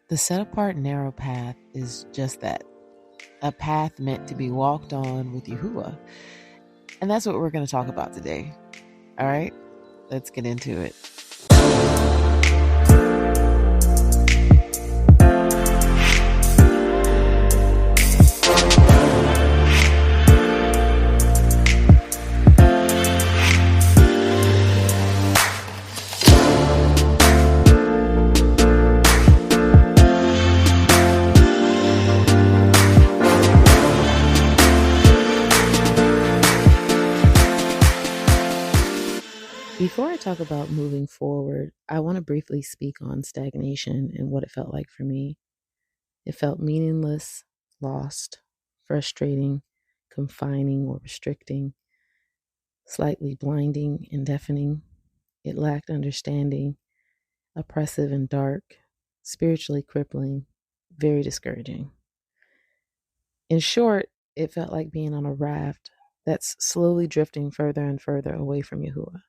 The set apart narrow path is just that, a path meant to be walked on with Yahuwah. And that's what we're going to talk about today. All right, let's get into it. Before I talk about moving forward, I want to briefly speak on stagnation and what it felt like for me. It felt meaningless, lost, frustrating, confining or restricting, slightly blinding and deafening. It lacked understanding, oppressive and dark, spiritually crippling, very discouraging. In short, it felt like being on a raft that's slowly drifting further and further away from Yahuwah.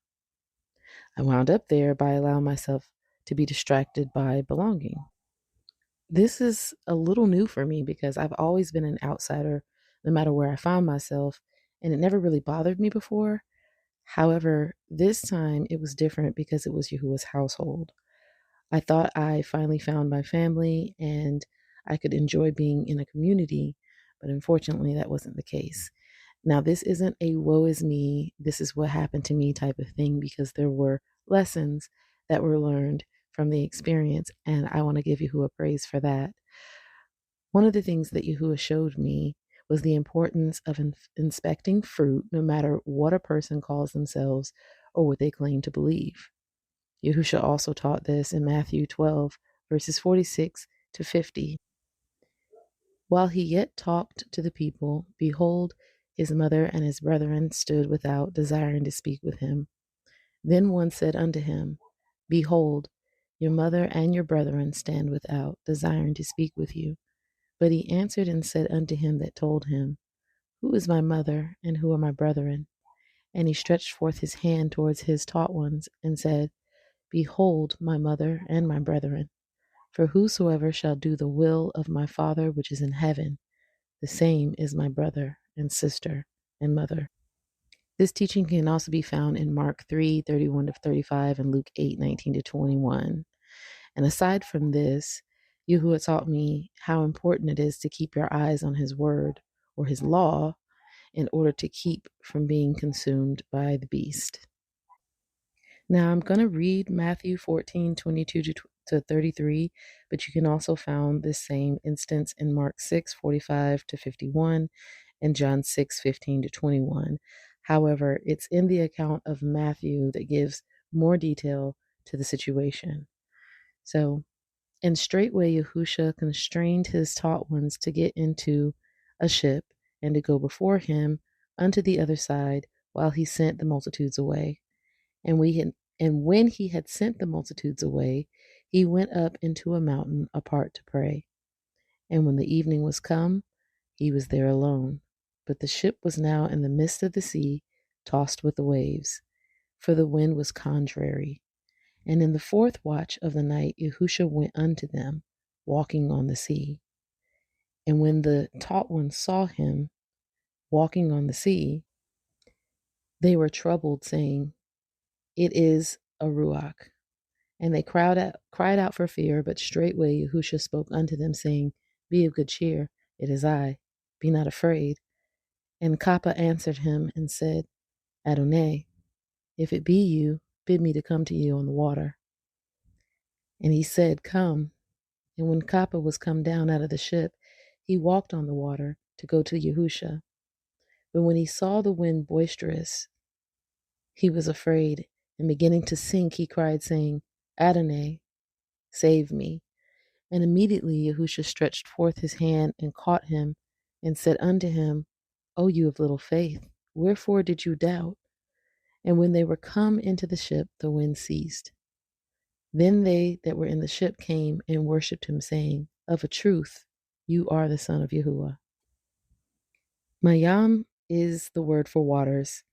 I wound up there by allowing myself to be distracted by belonging. This is a little new for me because I've always been an outsider no matter where I found myself, and it never really bothered me before. However, this time it was different because it was Yahuwah's household. I thought I finally found my family and I could enjoy being in a community, but unfortunately that wasn't the case. Now, this isn't a woe is me, this is what happened to me type of thing, because there were lessons that were learned from the experience, and I want to give Yahuwah praise for that. One of the things that Yahuwah showed me was the importance of inspecting fruit, no matter what a person calls themselves or what they claim to believe. Yahusha also taught this in Matthew 12, verses 46 to 50. While he yet talked to the people, behold, his mother and his brethren stood without, desiring to speak with him. Then one said unto him, Behold, your mother and your brethren stand without, desiring to speak with you. But he answered and said unto him that told him, Who is my mother, and who are my brethren? And he stretched forth his hand towards his taught ones, and said, Behold my mother and my brethren. For whosoever shall do the will of my Father which is in heaven, the same is my brother and sister and mother. This teaching can also be found in Mark 3:31 to 35 and Luke 8:19 to 21. And aside from this, Yahuwah taught me how important it is to keep your eyes on his word or his law in order to keep from being consumed by the beast. Now I'm going to read Matthew 14:22 to 33, but you can also find this same instance in Mark 6:45 to 51 and John 6:15 to 21. However, it's in the account of Matthew that gives more detail to the situation. So, and straightway Yahusha constrained his taught ones to get into a ship and to go before him unto the other side while he sent the multitudes away. And when he had sent the multitudes away, he went up into a mountain apart to pray. And when the evening was come, he was there alone. But the ship was now in the midst of the sea, tossed with the waves, for the wind was contrary. And in the fourth watch of the night, Yahusha went unto them, walking on the sea. And when the taught ones saw him walking on the sea, they were troubled, saying, It is a ruach. And they cried out for fear, but straightway Yahusha spoke unto them, saying, Be of good cheer, it is I, be not afraid. And Kappa answered him and said, Adonai, if it be you, bid me to come to you on the water. And he said, Come. And when Kappa was come down out of the ship, he walked on the water to go to Yahusha. But when he saw the wind boisterous, he was afraid, and beginning to sink, he cried, saying, Adonai, save me. And immediately Yahusha stretched forth his hand and caught him, and said unto him, O you of little faith, wherefore did you doubt? And when they were come into the ship, the wind ceased. Then they that were in the ship came and worshipped him, saying, Of a truth, you are the Son of Yahuwah. Mayam is the word for waters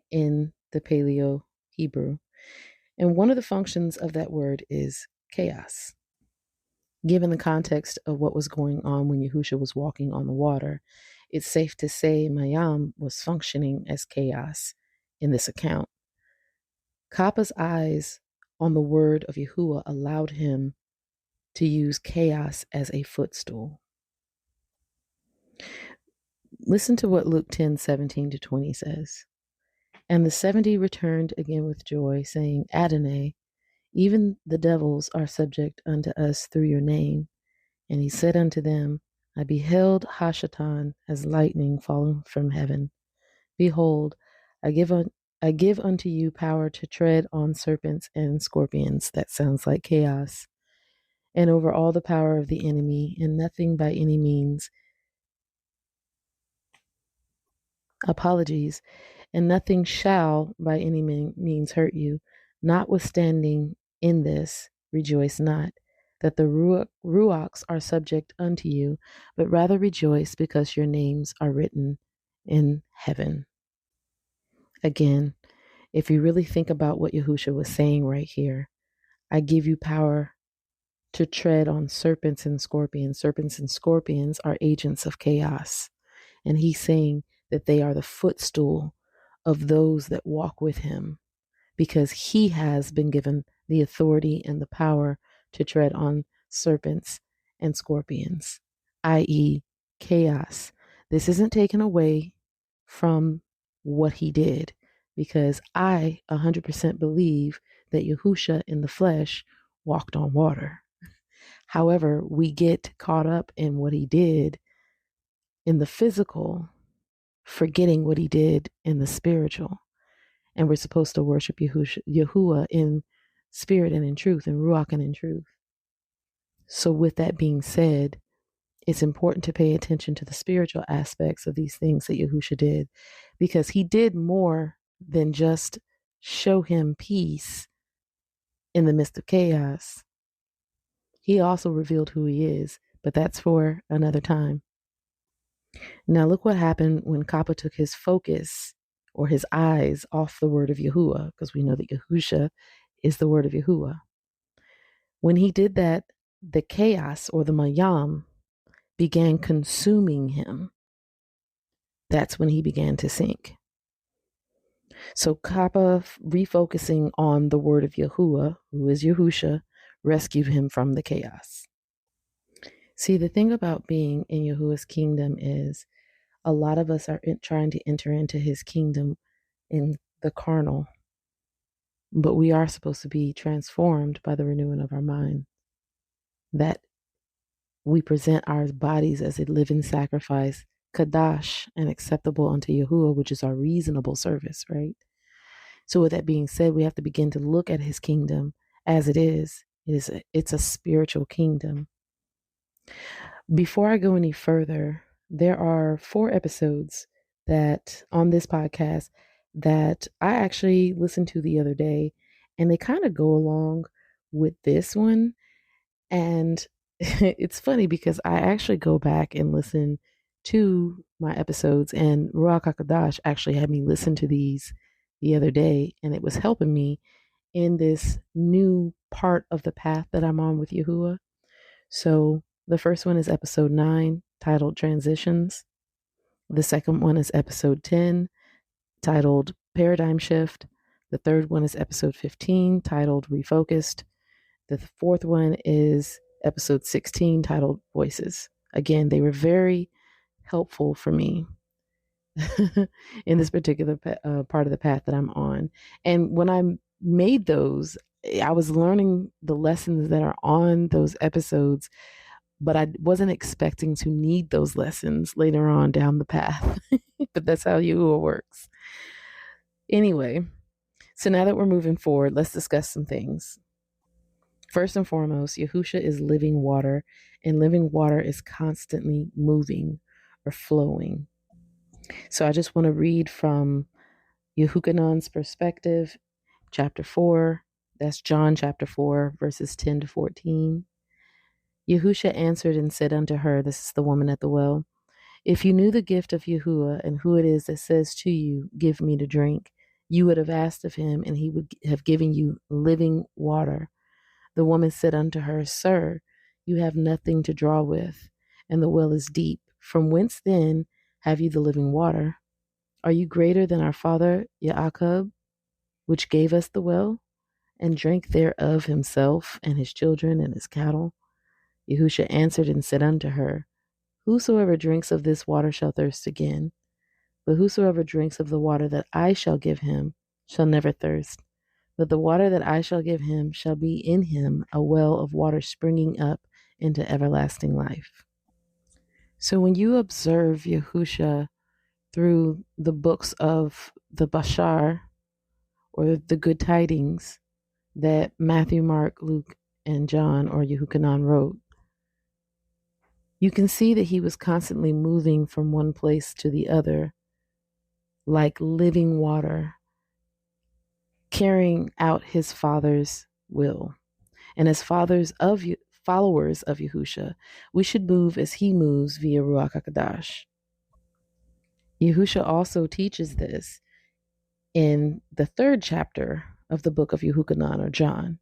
in the Paleo Hebrew. And one of the functions of that word is chaos. Given the context of what was going on when Yahusha was walking on the water, it's safe to say Mayam was functioning as chaos in this account. Kappa's eyes on the word of Yahuwah allowed him to use chaos as a footstool. Listen to what Luke 10:17-20 says. And the 70 returned again with joy, saying, Adonai, even the devils are subject unto us through your name. And he said unto them, I beheld Hashatan as lightning falling from heaven. Behold, I give unto you power to tread on serpents and scorpions. That sounds like chaos. And over all the power of the enemy, and nothing by any means, and nothing shall by any means hurt you. Notwithstanding in this, rejoice not, that the Ruachs are subject unto you, but rather rejoice because your names are written in heaven. Again, if you really think about what Yahusha was saying right here, I give you power to tread on serpents and scorpions. Serpents and scorpions are agents of chaos. And he's saying that they are the footstool of those that walk with him, because he has been given the authority and the power to tread on serpents and scorpions, i.e., chaos. This isn't taken away from what he did, because I 100% believe that Yahusha in the flesh walked on water. However, we get caught up in what he did in the physical, forgetting what he did in the spiritual. And we're supposed to worship Yahuwah in spirit and in truth, and Ruach and in truth. So with that being said, it's important to pay attention to the spiritual aspects of these things that Yahusha did, because he did more than just show him peace in the midst of chaos. He also revealed who he is, but that's for another time. Now look what happened when Kappa took his focus or his eyes off the word of Yahuwah, because we know that Yahusha is the word of Yahuwah. When he did that, the chaos or the mayam began consuming him. That's when he began to sink. So Kappa, refocusing on the word of Yahuwah, who is Yahusha, rescued him from the chaos. See, the thing about being in Yahuwah's kingdom is a lot of us are trying to enter into his kingdom in the carnal, but we are supposed to be transformed by the renewing of our mind, that we present our bodies as a living sacrifice, kadash, and acceptable unto Yahuwah, which is our reasonable service, right? So with that being said, we have to begin to look at his kingdom as it is. It's a spiritual kingdom. Before I go any further, there are 4 episodes that on this podcast that I actually listened to the other day, and they kind of go along with this one. And it's funny because I actually go back and listen to my episodes, and Ruach HaKodesh actually had me listen to these the other day, and it was helping me in this new part of the path that I'm on with Yahuwah. So the first one is episode 9, titled Transitions. The second one is episode 10, titled Paradigm Shift. The third one is episode 15, titled Refocused. The fourth one is episode 16, titled Voices. Again, they were very helpful for me in this particular part of the path that I'm on. And when I made those, I was learning the lessons that are on those episodes, but I wasn't expecting to need those lessons later on down the path. But that's how Yahuwah works. Anyway, so now that we're moving forward, let's discuss some things. First and foremost, Yahusha is living water, and living water is constantly moving or flowing. So I just want to read from Yehukanan's perspective, chapter 4. That's John chapter 4, verses 10-14. Yahusha answered and said unto her, this is the woman at the well, if you knew the gift of Yahuwah and who it is that says to you, give me to drink, you would have asked of him, and he would have given you living water. The woman said unto her, Sir, you have nothing to draw with, and the well is deep. From whence then have you the living water? Are you greater than our father Jacob, which gave us the well, and drank thereof himself, and his children, and his cattle? Yahusha answered and said unto her, Whosoever drinks of this water shall thirst again, but whosoever drinks of the water that I shall give him shall never thirst. But the water that I shall give him shall be in him a well of water springing up into everlasting life. So when you observe Yahusha through the books of the Bashar, or the good tidings that Matthew, Mark, Luke, and John, or Yehukanan, wrote, you can see that he was constantly moving from one place to the other like living water, carrying out his Father's will. And as followers of Yahusha, we should move as he moves via Ruach HaKodesh. Yahusha also teaches this in the 3rd chapter of the book of Yehukanan, or John,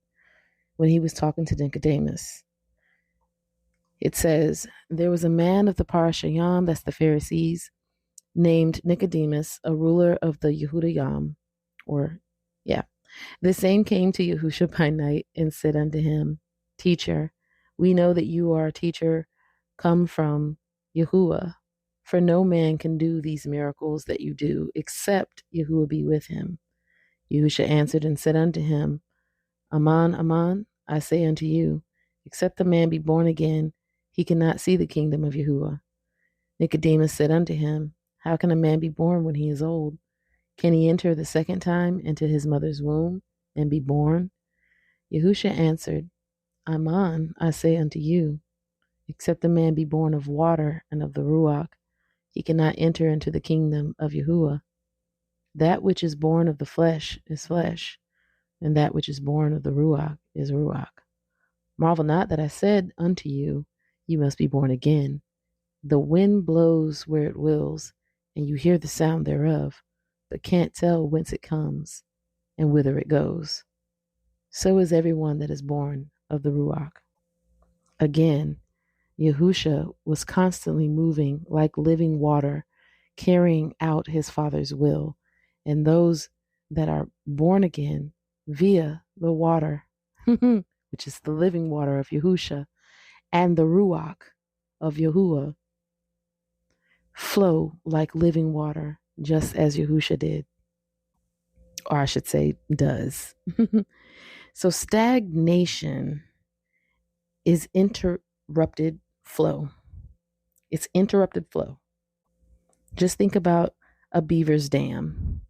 when he was talking to Nicodemus. It says, there was a man of the Parashayam, that's the Pharisees, named Nicodemus, a ruler of the Yehudayam, The same came to Yahusha by night and said unto him, Teacher, we know that you are a teacher come from Yahuwah, for no man can do these miracles that you do, except Yahuwah be with him. Yahusha answered and said unto him, Aman, Aman, I say unto you, except a man be born again, he cannot see the kingdom of Yahuwah. Nicodemus said unto him, How can a man be born when he is old? Can he enter the second time into his mother's womb and be born? Yahusha answered, Aman, I say unto you, except a man be born of water and of the Ruach, he cannot enter into the kingdom of Yahuwah. That which is born of the flesh is flesh, and that which is born of the Ruach is Ruach. Marvel not that I said unto you, you must be born again. The wind blows where it wills, and you hear the sound thereof, but can't tell whence it comes and whither it goes. So is everyone that is born of the Ruach. Again, Yahusha was constantly moving like living water, carrying out his Father's will, and those that are born again via the water, which is the living water of Yahusha, and the Ruach of Yahuwah, flow like living water, just as Yahusha did, or I should say does. So stagnation is interrupted flow. It's interrupted flow. Just think about a beaver's dam.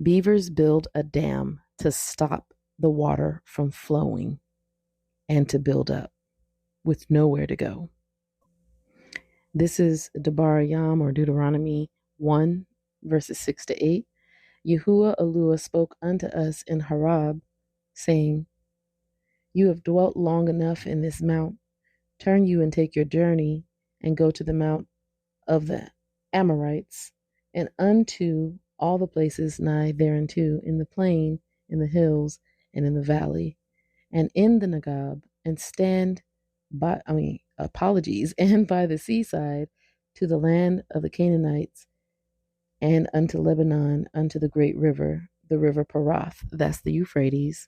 Beavers build a dam to stop the water from flowing and to build up with nowhere to go. This is Debar Yam, or Deuteronomy 1, verses 6 to 8. Yahuwah Eluah spoke unto us in Harab, saying, You have dwelt long enough in this mount. Turn you and take your journey, and go to the mount of the Amorites, and unto all the places nigh thereunto, in the plain, in the hills, and in the valley, and in the Negab, and stand by, and by the seaside, to the land of the Canaanites, and unto Lebanon, unto the great river, the river Parath, that's the Euphrates.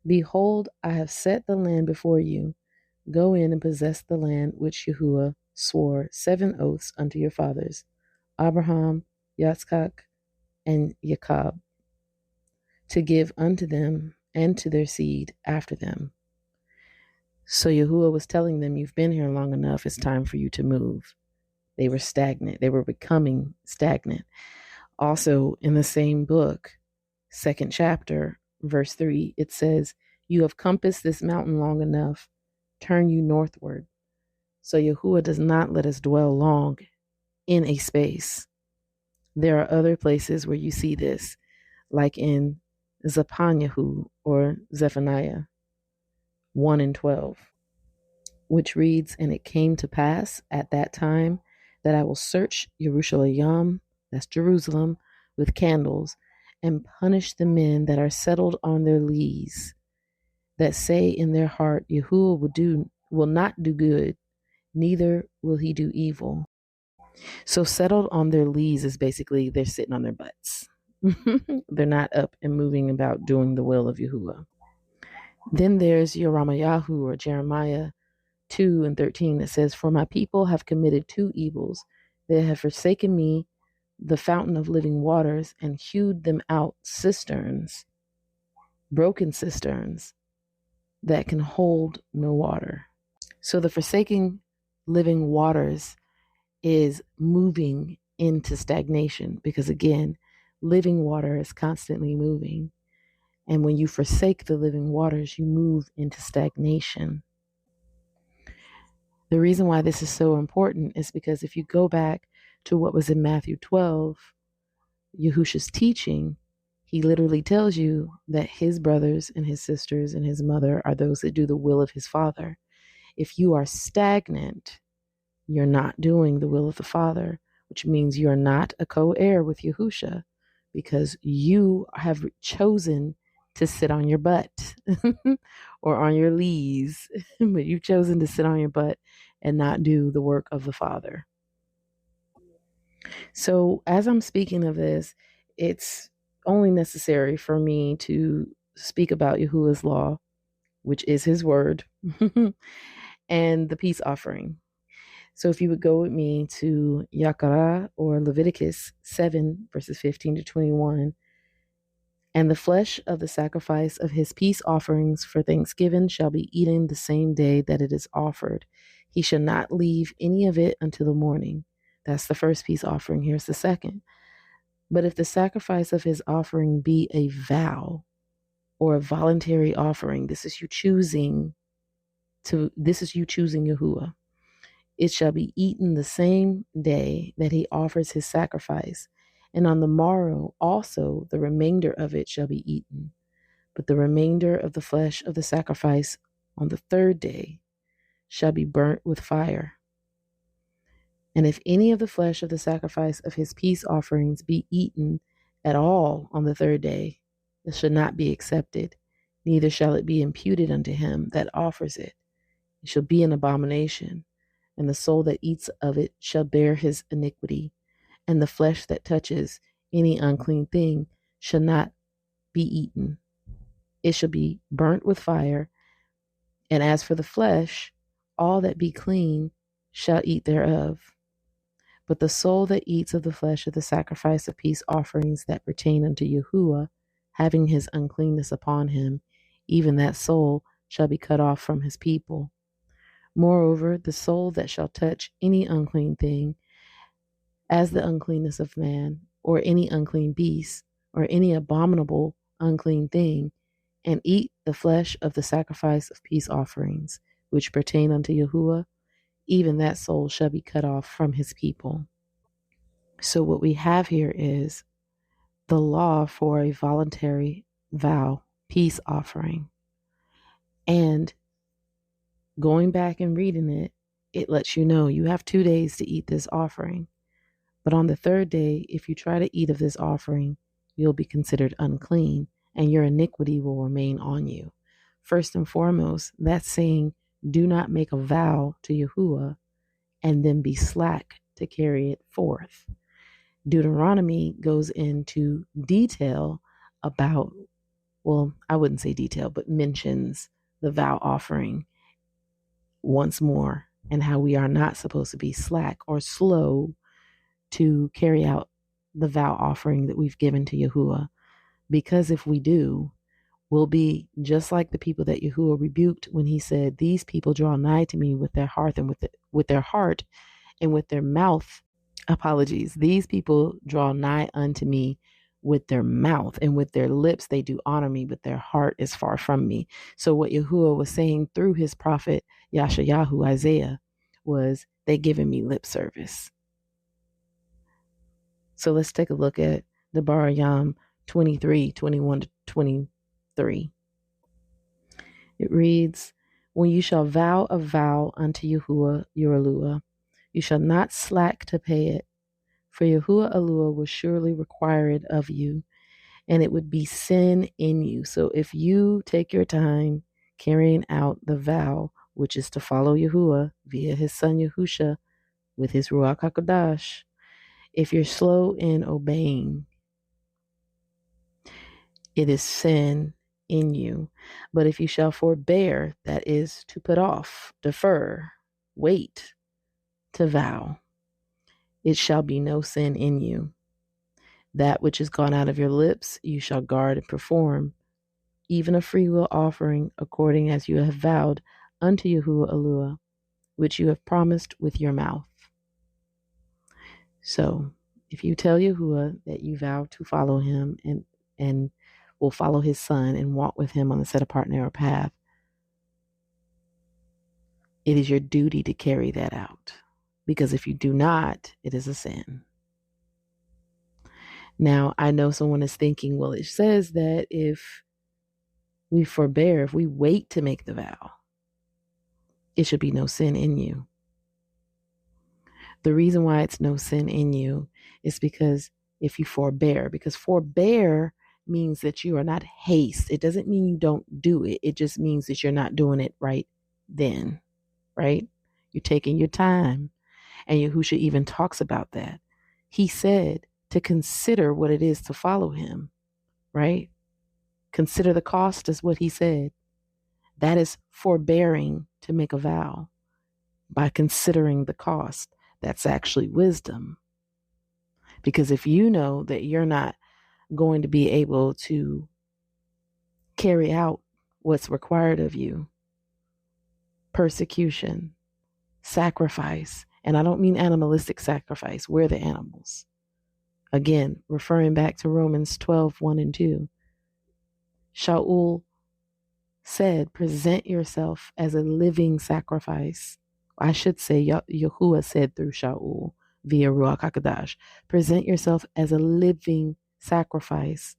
Behold, I have set the land before you. Go in and possess the land which Yahuwah swore 7 oaths unto your fathers, Abraham, Yitzchak, and Jacob, to give unto them and to their seed after them. So Yahuwah was telling them, you've been here long enough, it's time for you to move. They were stagnant. They were becoming stagnant. Also, in the same book, 2nd chapter, verse 3, it says, You have compassed this mountain long enough, turn you northward. So Yahuwah does not let us dwell long in a space. There are other places where you see this, like in Zephaniah or Zephaniah 1 and 12, which reads, And it came to pass at that time that I will search Jerusalem, that's Jerusalem, with candles, and punish the men that are settled on their lees, that say in their heart, Yahuwah will not do good, neither will he do evil. So settled on their lees is basically they're sitting on their butts. They're not up and moving about doing the will of Yahuwah. Then there's Yeramayahu or Jeremiah 2 and 13 that says, "For my people have committed two evils. They have forsaken me, the fountain of living waters, and hewed them out cisterns, broken cisterns that can hold no water." So the forsaking living waters is moving into stagnation because, again, living water is constantly moving. And when you forsake the living waters, you move into stagnation. The reason why this is so important is because if you go back to what was in Matthew 12, Yahusha's teaching, he literally tells you that his brothers and his sisters and his mother are those that do the will of his Father. If you are stagnant, you're not doing the will of the Father, which means you're not a co-heir with Yahusha because you have chosen to sit on your butt or on your lees, but you've chosen to sit on your butt and not do the work of the Father. So as I'm speaking of this, it's only necessary for me to speak about Yahuwah's law, which is his word, and the peace offering. So if you would go with me to Yakara or Leviticus 7, verses 15 to 21, "And the flesh of the sacrifice of his peace offerings for thanksgiving shall be eaten the same day that it is offered. He shall not leave any of it until the morning." That's the first peace offering. Here's the second. "But if the sacrifice of his offering be a vow or a voluntary offering," this is you choosing Yahuwah, "it shall be eaten the same day that he offers his sacrifice, and on the morrow also the remainder of it shall be eaten. But the remainder of the flesh of the sacrifice on the third day shall be burnt with fire. And if any of the flesh of the sacrifice of his peace offerings be eaten at all on the third day, it shall not be accepted, neither shall it be imputed unto him that offers it. It shall be an abomination, and the soul that eats of it shall bear his iniquity, and the flesh that touches any unclean thing shall not be eaten. It shall be burnt with fire. And as for the flesh, all that be clean shall eat thereof. But the soul that eats of the flesh of the sacrifice of peace offerings that pertain unto Yahuwah, having his uncleanness upon him, even that soul shall be cut off from his people. Moreover, the soul that shall touch any unclean thing, as the uncleanness of man, or any unclean beast, or any abominable unclean thing, and eat the flesh of the sacrifice of peace offerings, which pertain unto Yahuwah, even that soul shall be cut off from his people." So what we have here is the law for a voluntary vow, peace offering. And going back and reading it, it lets you know you have 2 days to eat this offering. But on the third day, if you try to eat of this offering, you'll be considered unclean, and your iniquity will remain on you. First and foremost, that's saying do not make a vow to Yahuwah and then be slack to carry it forth. Deuteronomy goes into detail about, well, I wouldn't say detail, but mentions the vow offering once more and how we are not supposed to be slack or slow to carry out the vow offering that we've given to Yahuwah. Because if we do, we'll be just like the people that Yahuwah rebuked when he said, "These people draw nigh to me with their heart and with their heart and with their mouth." Apologies. "These people draw nigh unto me with their mouth, and with their lips they do honor me, but their heart is far from me." So what Yahuwah was saying through his prophet Yashayahu, Isaiah, was they giving me lip service. So let's take a look at the Barayam 23:21 to 23. It reads, "When you shall vow a vow unto Yahuwah your Eluah, you shall not slack to pay it, for Yahuwah Eluah will surely require it of you, and it would be sin in you." So if you take your time carrying out the vow which is to follow Yahuwah via his son Yahusha with his Ruach HaKodesh, if you're slow in obeying, it is sin in you. But if you shall forbear, that is to put off, defer, wait, to vow, it shall be no sin in you. That which is gone out of your lips, you shall guard and perform, even a freewill offering, according as you have vowed unto Yahuwah Eluah, which you have promised with your mouth. So, if you tell Yahuwah that you vow to follow him and will follow his son and walk with him on the set apart narrow path, it is your duty to carry that out. Because if you do not, it is a sin. Now, I know someone is thinking, well, it says that if we forbear, if we wait to make the vow, it should be no sin in you. The reason why it's no sin in you is because if you forbear, because forbear means that you are not haste. It doesn't mean you don't do it. It just means that you're not doing it right then, right? You're taking your time. And Yahusha even talks about that. He said to consider what it is to follow him, right? Consider the cost is what he said. That is forbearing to make a vow by considering the cost. That's actually wisdom. Because if you know that you're not going to be able to carry out what's required of you, persecution, sacrifice, and I don't mean animalistic sacrifice, we're the animals. Again, referring back to Romans 12:1-2. Shaul said, present yourself as a living sacrifice. I should say, Yahuwah said through Shaul via Ruach HaKodesh, present yourself as a living sacrifice,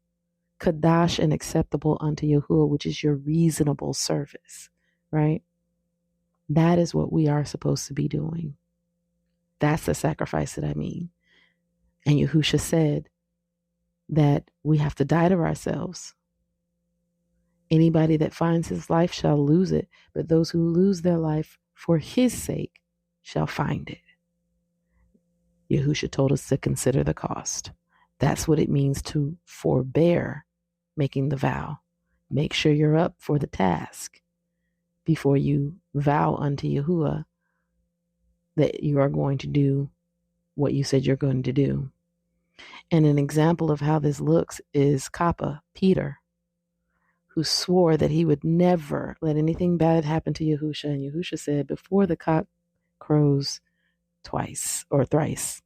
Kadash and acceptable unto Yahuwah, which is your reasonable service, right? That is what we are supposed to be doing. That's the sacrifice that I mean. And Yahusha said that we have to die to ourselves. Anybody that finds his life shall lose it, but those who lose their life for his sake shall find it. Yahusha told us to consider the cost. That's what it means to forbear making the vow. Make sure you're up for the task before you vow unto Yahuwah that you are going to do what you said you're going to do. And an example of how this looks is Kappa, Peter, who swore that he would never let anything bad happen to Yahusha. And Yahusha said, before the cock crows twice or thrice,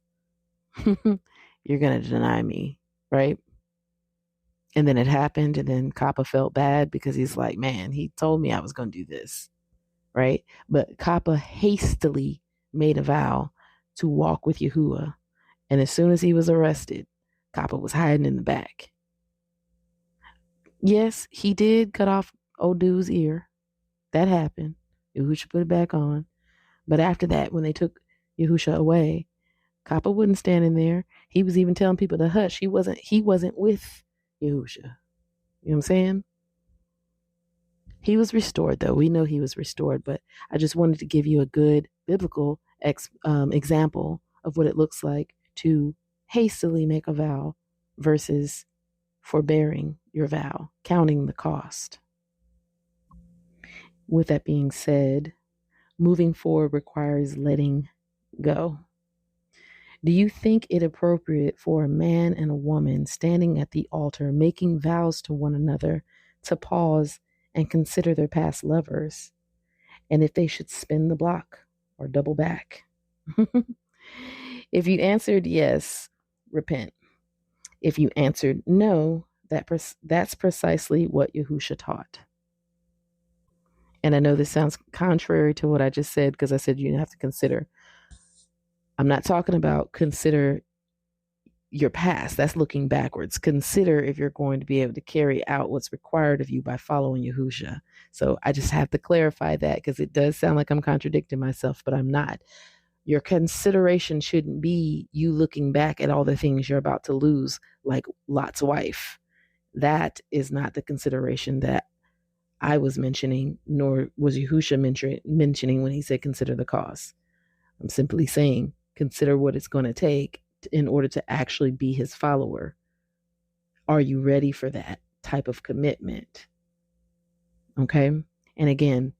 you're going to deny me, right? And then it happened, and then Kappa felt bad because he's like, man, he told me I was going to do this, right? But Kappa hastily made a vow to walk with Yahuwah. And as soon as he was arrested, Kappa was hiding in the back. Yes, he did cut off old dude's ear. That happened. Yahusha put it back on. But after that, when they took Yahusha away, Kappa wasn't standing there. He was even telling people to hush. He wasn't with Yahusha. You know what I'm saying? He was restored, though. We know he was restored, but I just wanted to give you a good biblical example of what it looks like to hastily make a vow versus forbearing your vow, counting the cost. With that being said, moving forward requires letting go. Do you think it appropriate for a man and a woman standing at the altar making vows to one another to pause and consider their past lovers and if they should spin the block or double back? If you answered yes, repent. If you answered no, that's precisely what Yahusha taught. And I know this sounds contrary to what I just said because I said you have to consider. I'm not talking about consider your past. That's looking backwards. Consider if you're going to be able to carry out what's required of you by following Yahusha. So I just have to clarify that because it does sound like I'm contradicting myself, but I'm not. Your consideration shouldn't be you looking back at all the things you're about to lose, like Lot's wife. That is not the consideration that I was mentioning, nor was Yahusha mentioning when he said consider the cost. I'm simply saying consider what it's going to take in order to actually be his follower. Are you ready for that type of commitment? Okay. And again,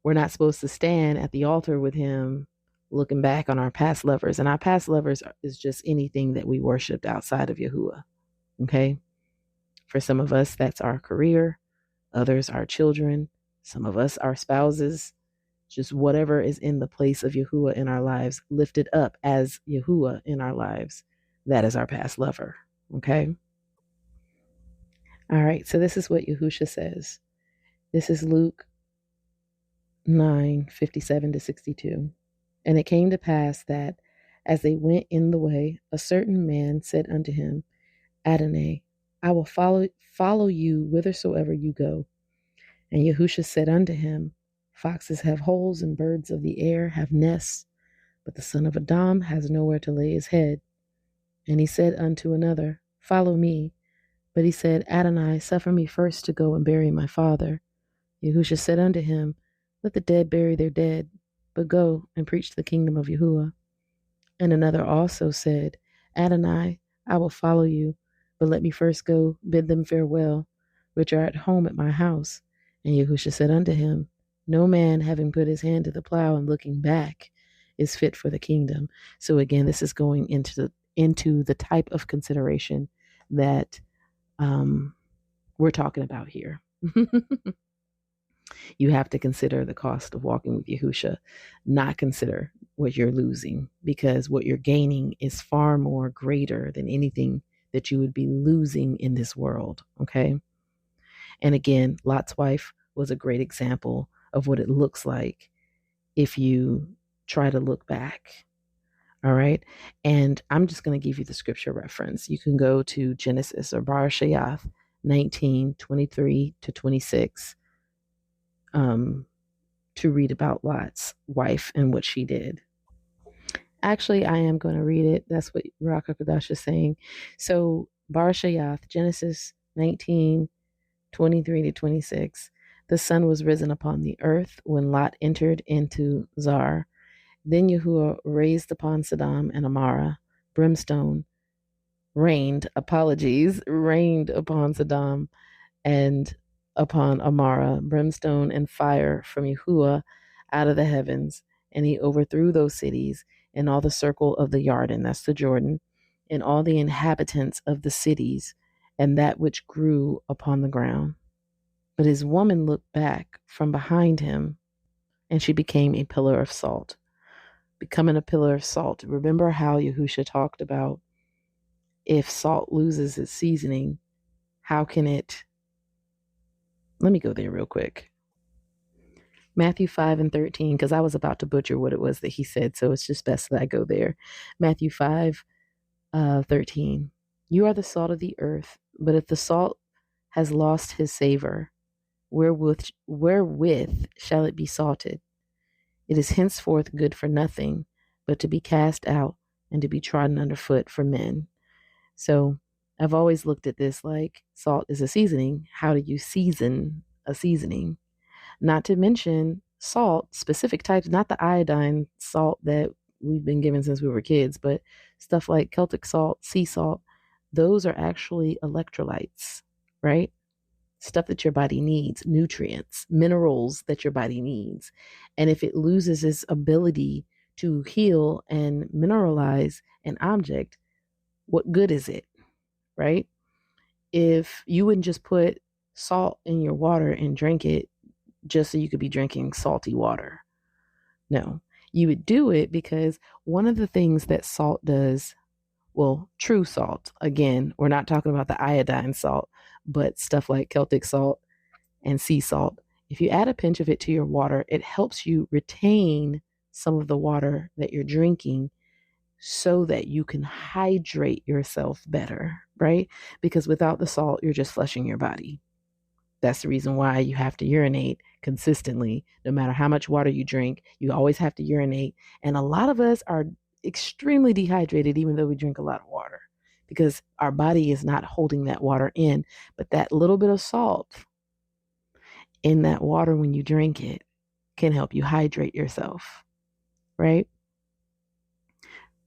we're not supposed to stand at the altar with him looking back on our past lovers. And our past lovers is just anything that we worshiped outside of Yahuwah. Okay. For some of us, that's our career. Others, our children. Some of us, our spouses. Just whatever is in the place of Yahuwah in our lives, lifted up as Yahuwah in our lives. That is our past lover. Okay. All right. So this is what Yahusha says. This is Luke 9:57-62. And it came to pass that as they went in the way, a certain man said unto him, Adonai, I will follow you whithersoever you go. And Yahusha said unto him, Foxes have holes, and birds of the air have nests, but the son of Adam has nowhere to lay his head. And he said unto another, Follow me. But he said, Adonai, suffer me first to go and bury my father. Yahusha said unto him, Let the dead bury their dead, but go and preach the kingdom of Yahuwah. And another also said, Adonai, I will follow you, but let me first go bid them farewell, which are at home at my house. And Yahusha said unto him, No man having put his hand to the plow and looking back is fit for the kingdom. So again, this is going into the type of consideration that we're talking about here. You have to consider the cost of walking with Yahusha, not consider what you're losing, because what you're gaining is far more greater than anything that you would be losing in this world. Okay. And again, Lot's wife was a great example of what it looks like if you try to look back. All right. And I'm just going to give you the scripture reference. You can go to Genesis or Barshayath 19:23-26. To read about Lot's wife and what she did. Actually, I am going to read it. That's what Ruach HaKodesh is saying. So, Barshayath, Genesis 19:23-26. The sun was risen upon the earth when Lot entered into Zar. Then Yahuwah raised upon Sodom and Amorah brimstone, rained upon Sodom and upon Amorah brimstone and fire from Yahuwah out of the heavens, and he overthrew those cities and all the circle of the Yarden, that's the Jordan, and all the inhabitants of the cities, and that which grew upon the ground. But his woman looked back from behind him, and she became a pillar of salt. Becoming a pillar of salt. Remember how Yahusha talked about if salt loses its seasoning, how can it... Let me go there real quick. Matthew 5:13, because I was about to butcher what it was that he said, so it's just best that I go there. Matthew 5:13. You are the salt of the earth, but if the salt has lost his savor, wherewith shall it be salted? It is henceforth good for nothing, but to be cast out and to be trodden underfoot for men. So I've always looked at this like salt is a seasoning. How do you season a seasoning? Not to mention salt, specific types, not the iodine salt that we've been given since we were kids, but stuff like Celtic salt, sea salt. Those are actually electrolytes, right? Stuff that your body needs, nutrients, minerals that your body needs. And if it loses its ability to heal and mineralize an object, what good is it, right? If you wouldn't just put salt in your water and drink it just so you could be drinking salty water. No, you would do it because one of the things that salt does, well, true salt, again, we're not talking about the iodine salt, but stuff like Celtic salt and sea salt. If you add a pinch of it to your water, it helps you retain some of the water that you're drinking so that you can hydrate yourself better, right? Because without the salt, you're just flushing your body. That's the reason why you have to urinate consistently. No matter how much water you drink, you always have to urinate. And a lot of us are extremely dehydrated, even though we drink a lot of water, because our body is not holding that water in. But that little bit of salt And that water, when you drink it, can help you hydrate yourself, right?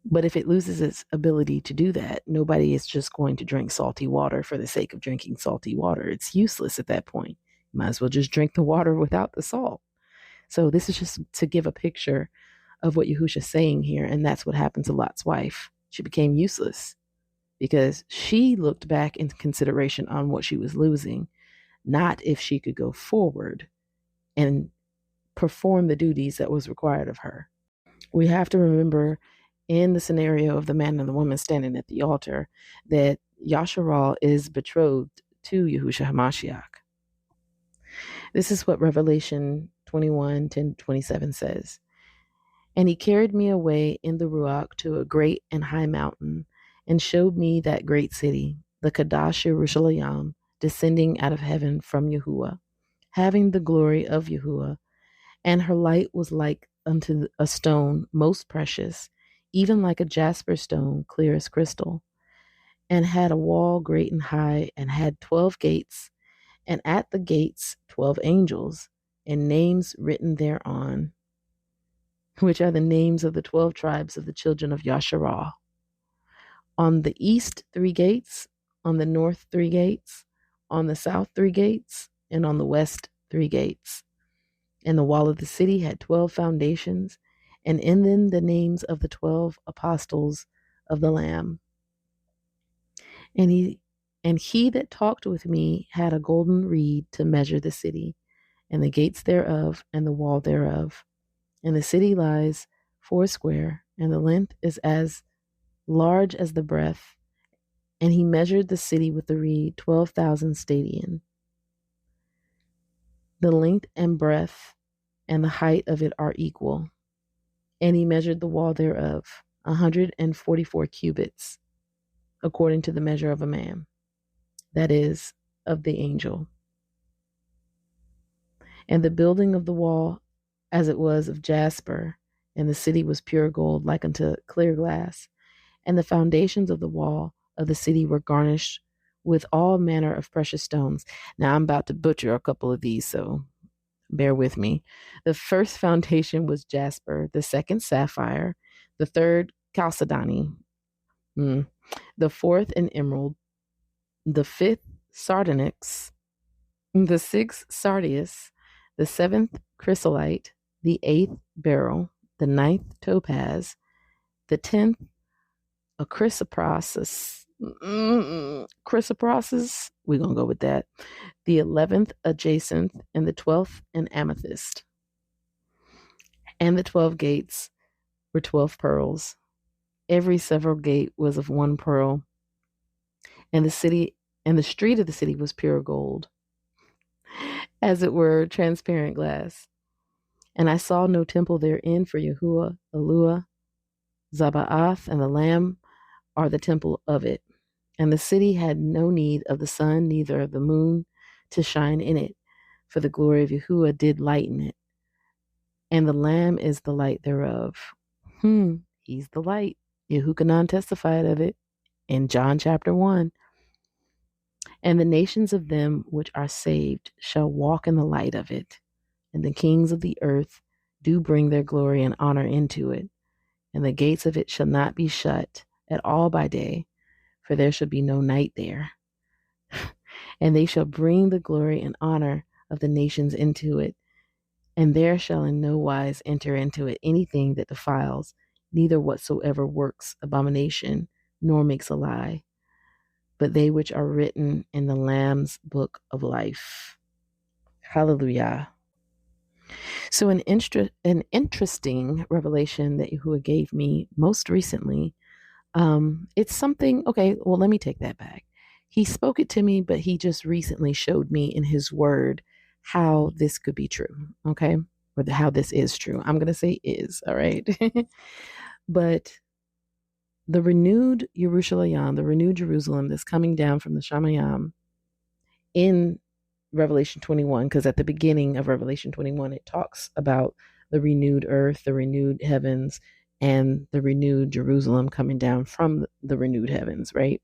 But if it loses its ability to do that, nobody is just going to drink salty water for the sake of drinking salty water. It's useless at that point. You might as well just drink the water without the salt. So this is just to give a picture of what Yahusha is saying here. And that's what happened to Lot's wife. She became useless because she looked back in consideration on what she was losing, not if she could go forward and perform the duties that was required of her. We have to remember in the scenario of the man and the woman standing at the altar that Yasharal is betrothed to Yahusha HaMashiach. This is what Revelation 21:10-27 says. And he carried me away in the Ruach to a great and high mountain and showed me that great city, the Kadash Yerushalayim, descending out of heaven from Yahuwah, having the glory of Yahuwah, and her light was like unto a stone most precious, even like a jasper stone, clear as crystal, and had a wall great and high, and had 12 gates, and at the gates 12 angels, and names written thereon, which are the names of the 12 tribes of the children of Yasharah. On the east 3 gates, on the north 3 gates, on the south 3 gates, and on the west 3 gates. And the wall of the city had 12 foundations, and in them the names of the 12 apostles of the Lamb. And he that talked with me had a golden reed to measure the city, and the gates thereof, and the wall thereof. And the city lies 4 and the length is as large as the breadth. And he measured the city with the reed 12,000 stadion. The length and breadth and the height of it are equal. And he measured the wall thereof 144 cubits, according to the measure of a man, that is, of the angel. And the building of the wall, as it was of jasper, and the city was pure gold, like unto clear glass. And the foundations of the wall of the city were garnished with all manner of precious stones. Now I'm about to butcher a couple of these, so bear with me. The first foundation was jasper, the second sapphire, the third chalcedony, the fourth an emerald, the fifth sardonyx, the sixth sardius, the seventh chrysolite, the eighth beryl, the ninth topaz, the 10th a chrysoprasus. Chrysoprasus, we're going to go with that. The 11th a jacinth, and the 12th an amethyst. And the 12 gates were 12 pearls. Every several gate was of 1 pearl. And the street of the city was pure gold, as it were transparent glass. And I saw no temple therein, for Yahuwah, Eluah, Zaba'ath, and the Lamb are the temple of it. And the city had no need of the sun, neither of the moon, to shine in it, for the glory of Yahuwah did lighten it. And the Lamb is the light thereof. He's the light. Yehukanan testified of it in John chapter 1. And the nations of them which are saved shall walk in the light of it. And the kings of the earth do bring their glory and honor into it. And the gates of it shall not be shut at all by day, for there shall be no night there. And they shall bring the glory and honor of the nations into it. And there shall in no wise enter into it anything that defiles, neither whatsoever works abomination, nor makes a lie, but they which are written in the Lamb's book of life. Hallelujah. So an interesting revelation that Yahuwah gave me most recently, it's something, okay, well, let me take that back. He spoke it to me, but he just recently showed me in his word how this could be true, okay? Or how this is true. I'm going to say is, all right? But the renewed Yerushalayim, the renewed Jerusalem that's coming down from the Shamayim in Revelation 21, because at the beginning of Revelation 21, it talks about the renewed earth, the renewed heavens, and the renewed Jerusalem coming down from the renewed heavens, right?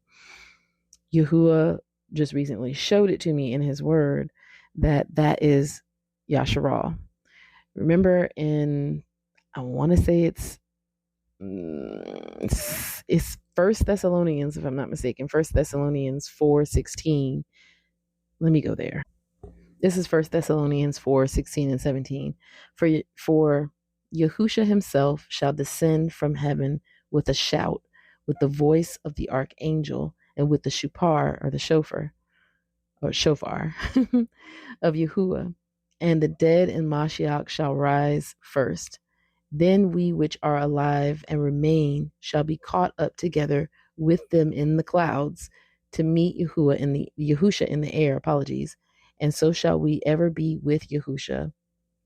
Yahuwah just recently showed it to me in his word that is Yasharal. Remember I want to say it's First Thessalonians, if I'm not mistaken, First Thessalonians 4:16. Let me go there. This is First Thessalonians 4:16 and 17. For Yahusha himself shall descend from heaven with a shout, with the voice of the archangel, and with the shupar, or the shofar of Yahuwah. And the dead in Mashiach shall rise first. Then we which are alive and remain shall be caught up together with them in the clouds to meet Yahusha in the air, apologies. And so shall we ever be with Yahusha.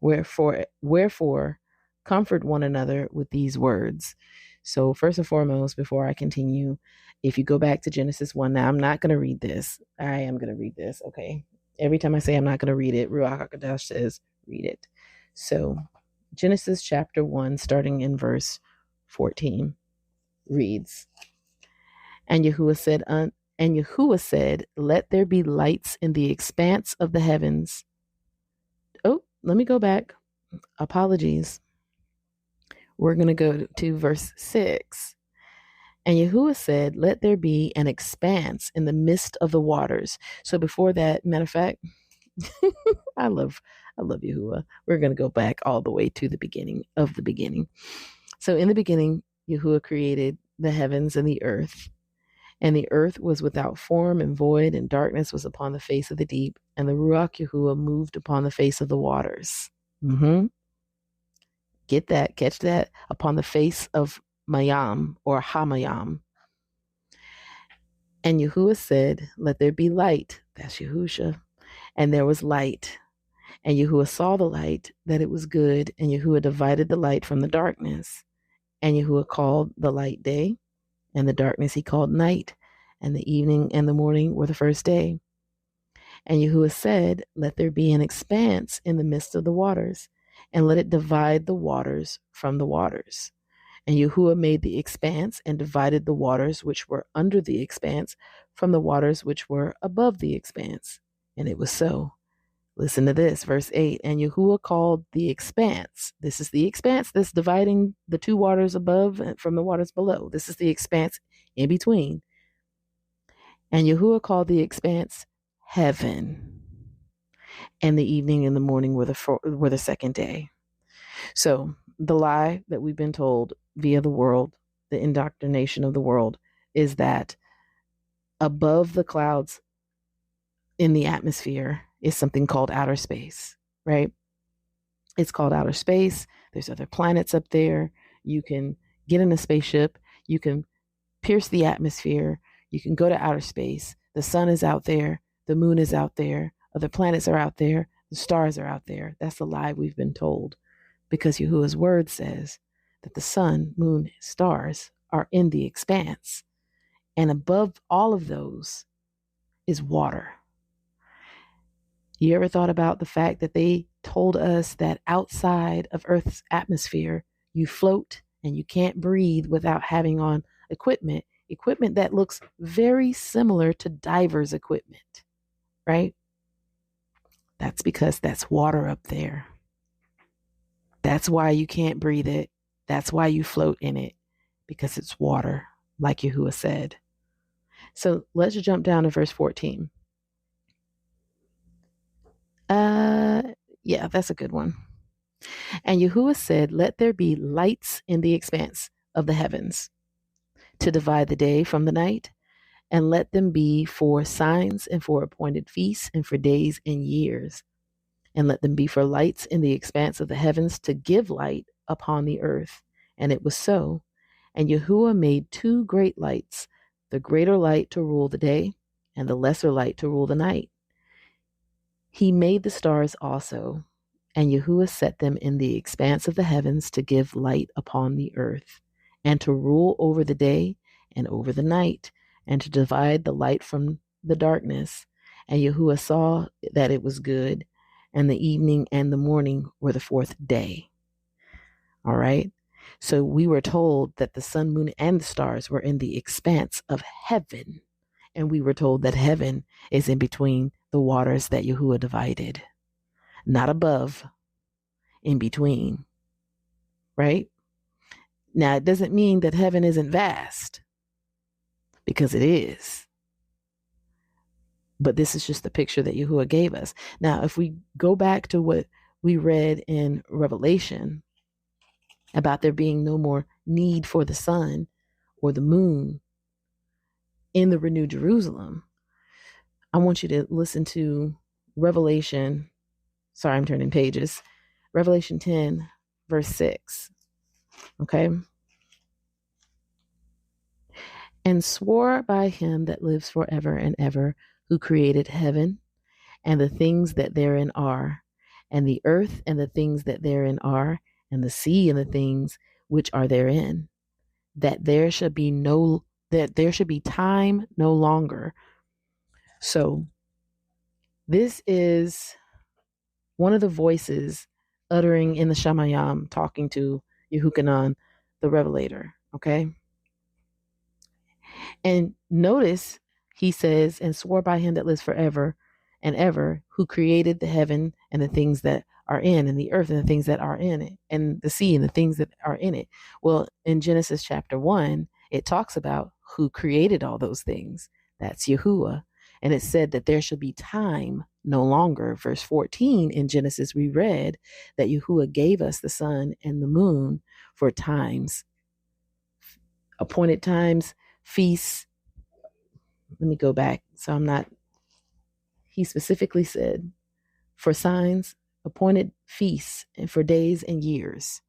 Wherefore, comfort one another with these words. So first and foremost, before I continue, if you go back to Genesis 1, now I'm not going to read this. I am going to read this, okay? Every time I say I'm not going to read it, Ruach HaKodesh says, read it. So Genesis chapter 1, starting in verse 14, reads, And Yahuwah said, let there be lights in the expanse of the heavens. Oh, let me go back. Apologies. We're going to go to verse 6. And Yahuwah said, let there be an expanse in the midst of the waters. So before that, matter of fact, I love Yahuwah. We're going to go back all the way to the beginning of the beginning. So in the beginning, Yahuwah created the heavens and the earth. And the earth was without form and void, and darkness was upon the face of the deep. And the Ruach Yahuwah moved upon the face of the waters. Get that, catch that, upon the face of Mayam or Hamayam. And Yahuwah said, let there be light. That's Yahusha. And there was light. And Yahuwah saw the light, that it was good. And Yahuwah divided the light from the darkness. And Yahuwah called the light day, and the darkness he called night. And the evening and the morning were the first day. And Yahuwah said, let there be an expanse in the midst of the waters, and let it divide the waters from the waters. And Yahuwah made the expanse and divided the waters which were under the expanse from the waters which were above the expanse. And it was so. Listen to this, verse 8. And Yahuwah called the expanse. This is the expanse that's dividing the two waters above from the waters below. This is the expanse in between. And Yahuwah called the expanse heaven. And the evening and the morning were the second day. So the lie that we've been told via the world, the indoctrination of the world, is that above the clouds in the atmosphere is something called outer space, right? It's called outer space. There's other planets up there. You can get in a spaceship. You can pierce the atmosphere. You can go to outer space. The sun is out there. The moon is out there. Other planets are out there. The stars are out there. That's the lie we've been told, because Yahuwah's word says that the sun, moon, stars are in the expanse. And above all of those is water. You ever thought about the fact that they told us that outside of Earth's atmosphere, you float and you can't breathe without having on equipment that looks very similar to divers equipment, right? That's because that's water up there. That's why you can't breathe it. That's why you float in it, because it's water, like Yahuwah said. So let's jump down to verse 14. Yeah, that's a good one. And Yahuwah said, let there be lights in the expanse of the heavens to divide the day from the night, and let them be for signs and for appointed feasts and for days and years. And let them be for lights in the expanse of the heavens to give light upon the earth. And it was so. And Yahuwah made two great lights, the greater light to rule the day, and the lesser light to rule the night. He made the stars also, and Yahuwah set them in the expanse of the heavens to give light upon the earth, and to rule over the day and over the night, and to divide the light from the darkness. And Yahuwah saw that it was good, and the evening and the morning were the fourth day. All right. So we were told that the sun, moon, and the stars were in the expanse of heaven. And we were told that heaven is in between the waters that Yahuwah divided. not above, in between, right? Now, it doesn't mean that heaven isn't vast, because it is. But this is just the picture that Yahuwah gave us. Now, if we go back to what we read in Revelation about there being no more need for the sun or the moon in the renewed Jerusalem, I want you to listen to Revelation. Sorry, I'm turning pages. Revelation 10, verse 6. Okay. And swore by him that lives forever and ever, who created heaven and the things that therein are, and the earth and the things that therein are, and the sea and the things which are therein, that there should be time no longer. So this is one of the voices uttering in the Shamayam, talking to Yehukanan, the Revelator. Okay. And notice he says, and swore by him that lives forever and ever, who created the heaven and the things that are in, and the earth and the things that are in it, and the sea and the things that are in it. Well, in Genesis chapter 1, it talks about who created all those things. That's Yahuwah. And it said that there should be time no longer. Verse 14 in Genesis, we read that Yahuwah gave us the sun and the moon for times, appointed times, feasts. Let me go back. He specifically said for signs, appointed feasts, and for days and years.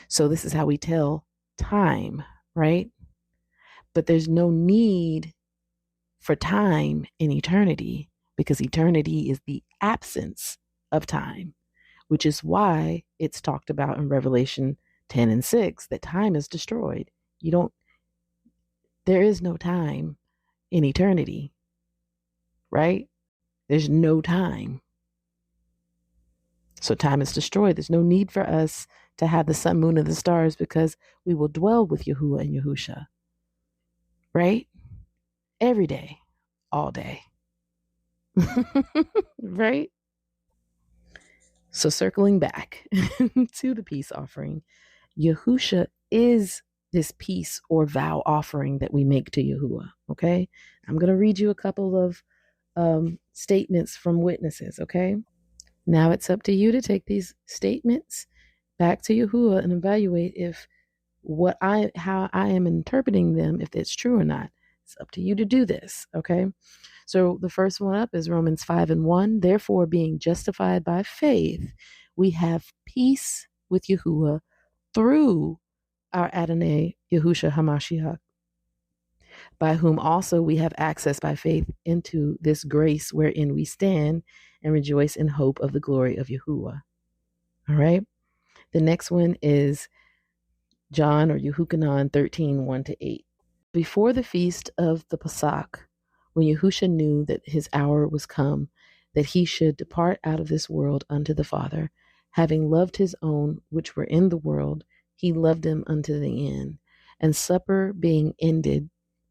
So this is how we tell time, right? But there's no need for time in eternity, because eternity is the absence of time, which is why it's talked about in Revelation 10 and 6 that time is destroyed. There is no time in eternity, right? There's no time. So time is destroyed. There's no need for us to have the sun, moon, and the stars, because we will dwell with Yahuwah and Yahusha, right? Every day, all day. Right? So circling back to the peace offering, Yahusha is this peace or vow offering that we make to Yahuwah. Okay? I'm going to read you a couple of statements from witnesses. Okay? Now it's up to you to take these statements back to Yahuwah and evaluate if how I am interpreting them, if it's true or not. It's up to you to do this. Okay? So the first one up is Romans 5:1. Therefore, being justified by faith, we have peace with Yahuwah through our Adonai Yahusha HaMashiach, by whom also we have access by faith into this grace wherein we stand and rejoice in hope of the glory of Yahuwah. All right. The next one is John or Yehukanan 13:1-8. Before the feast of the Pesach, when Yahusha knew that his hour was come, that he should depart out of this world unto the Father, having loved his own which were in the world, he loved them unto the end. And supper being ended,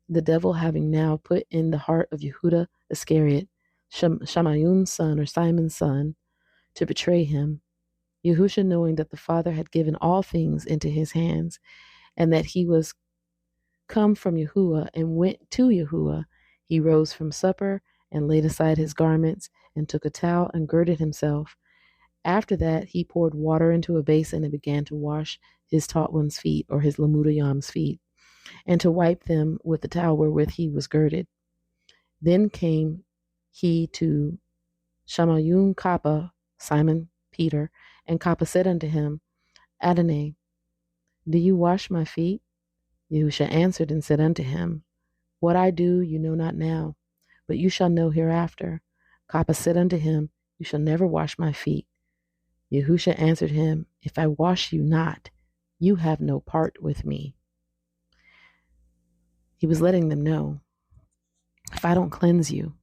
the devil having now put in the heart of Yehuda Iscariot, Shamayun's son or Simon's son, to betray him, Yahusha, knowing that the Father had given all things into his hands, and that he was come from Yahuwah and went to Yahuwah, he rose from supper and laid aside his garments and took a towel and girded himself. After that, he poured water into a basin and began to wash his taught one's feet, or his Lamudayam's feet, and to wipe them with the towel wherewith he was girded. Then came he to Shamayun Kappa, Simon Peter, and Kappa said unto him, Adonai, do you wash my feet? Yahusha answered and said unto him, what I do you know not now, but you shall know hereafter. Kappa said unto him, you shall never wash my feet. Yahusha answered him, if I wash you not, you have no part with me. He was letting them know, if I don't cleanse you,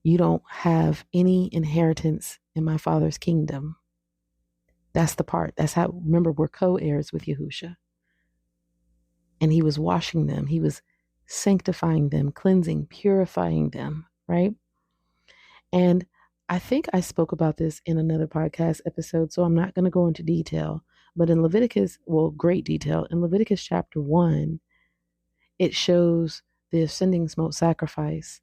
you don't have any inheritance in my Father's kingdom. That's the part. That's how, remember, we're co-heirs with Yahusha. And he was washing them. He was sanctifying them, cleansing, purifying them, right? And I think I spoke about this in another podcast episode, so I'm not going to go into detail. But in Leviticus, well, great detail, in Leviticus chapter 1, it shows the ascending smoke sacrifice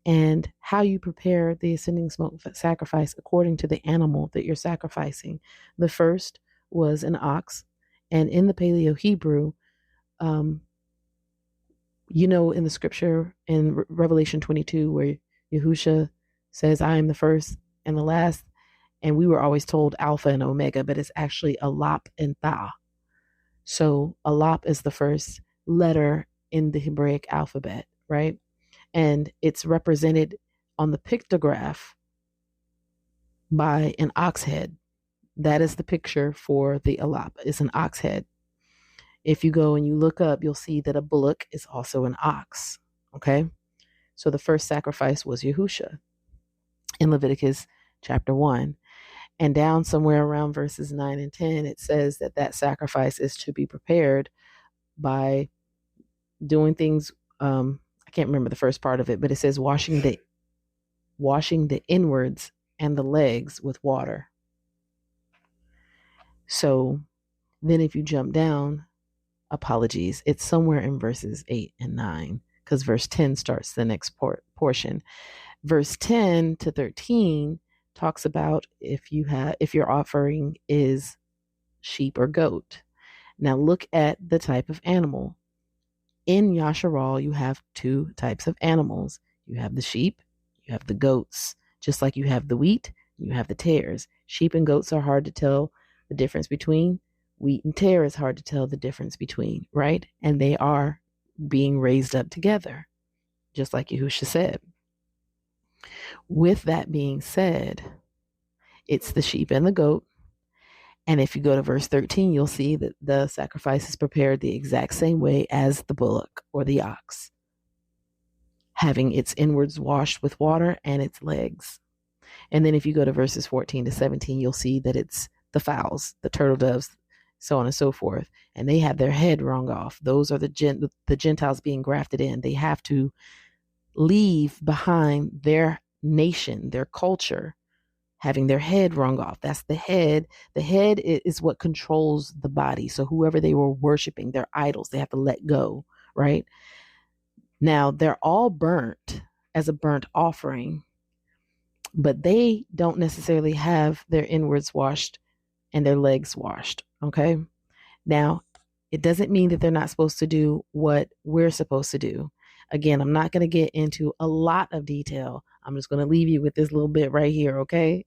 and how you prepare the ascending smoke sacrifice according to the animal that you're sacrificing. The first was an ox, and in the Paleo Hebrew, um, in the scripture in Revelation 22, where Yahusha says, I am the first and the last, and we were always told Alpha and Omega, but it's actually Alap and Tha. So Alap is the first letter in the Hebraic alphabet, right? And it's represented on the pictograph by an ox head. That is the picture for the Alap. It's an ox head. If you go and you look up, you'll see that a bullock is also an ox. Okay. So the first sacrifice was Yahusha in Leviticus chapter 1. And down somewhere around verses 9 and 10, it says that sacrifice is to be prepared by doing things. I can't remember the first part of it, but it says washing the inwards and the legs with water. So then if you jump down, apologies, it's somewhere in verses 8 and 9, because verse 10 starts the next portion. Verse 10 to 13 talks about if your offering is sheep or goat. Now look at the type of animal. In Yasharal, you have two types of animals. You have the sheep, you have the goats. Just like you have the wheat, you have the tares. Sheep and goats are hard to tell the difference between. Wheat and tare is hard to tell the difference between, right? And they are being raised up together, just like Yahusha said. With that being said, it's the sheep and the goat. And if you go to verse 13, you'll see that the sacrifice is prepared the exact same way as the bullock or the ox, having its inwards washed with water and its legs. And then if you go to verses 14 to 17, you'll see that it's the fowls, the turtle doves, so on and so forth. And they have their head wrung off. Those are the Gentiles being grafted in. They have to leave behind their nation, their culture, having their head wrung off. That's the head. The head is what controls the body. So whoever they were worshiping, their idols, they have to let go, right? Now, they're all burnt as a burnt offering, but they don't necessarily have their inwards washed and their legs washed, okay? Now, it doesn't mean that they're not supposed to do what we're supposed to do. Again, I'm not going to get into a lot of detail. I'm just going to leave you with this little bit right here, okay?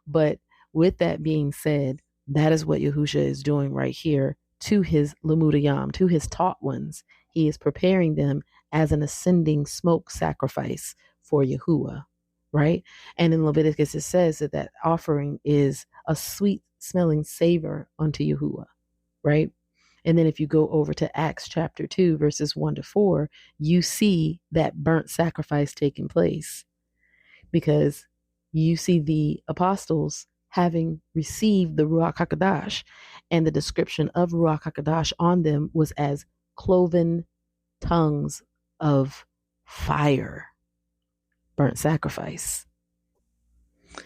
But with that being said, that is what Yahusha is doing right here to his Lamudayam, to his taught ones. He is preparing them as an ascending smoke sacrifice for Yahuwah, right? And in Leviticus, it says that offering is a sweet smelling savor unto Yahuwah, right? And then if you go over to Acts chapter 2, verses 1 to 4, you see that burnt sacrifice taking place, because you see the apostles having received the Ruach HaKodesh, and the description of Ruach HaKodesh on them was as cloven tongues of fire, burnt sacrifice.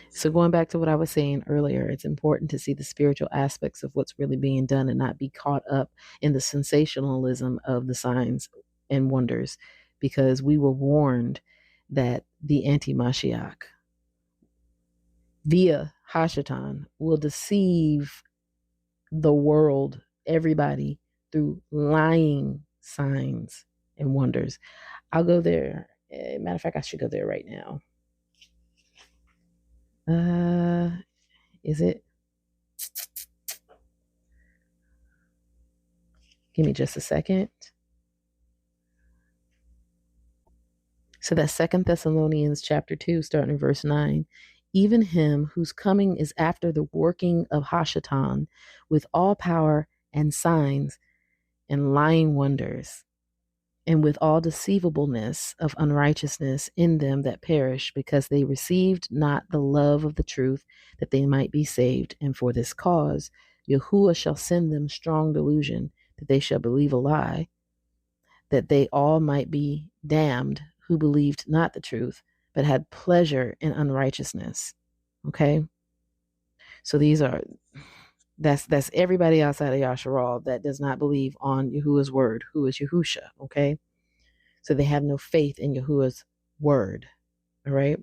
So going back to what I was saying earlier, it's important to see the spiritual aspects of what's really being done and not be caught up in the sensationalism of the signs and wonders, because we were warned that the anti-Mashiach via Hashatan will deceive the world, everybody, through lying signs and wonders. I'll go there. Matter of fact, I should go there right now. Is it? Give me just a second. So that's 2 Thessalonians chapter 2, starting in verse 9. Even him whose coming is after the working of Hashatan, with all power and signs and lying wonders, and with all deceivableness of unrighteousness in them that perish, because they received not the love of the truth, that they might be saved. And for this cause, Yahuwah shall send them strong delusion, that they shall believe a lie, that they all might be damned who believed not the truth, but had pleasure in unrighteousness. Okay. So that's everybody outside of Yasharal that does not believe on Yahuwah's word, who is Yahusha. Okay. So they have no faith in Yahuwah's word. All right.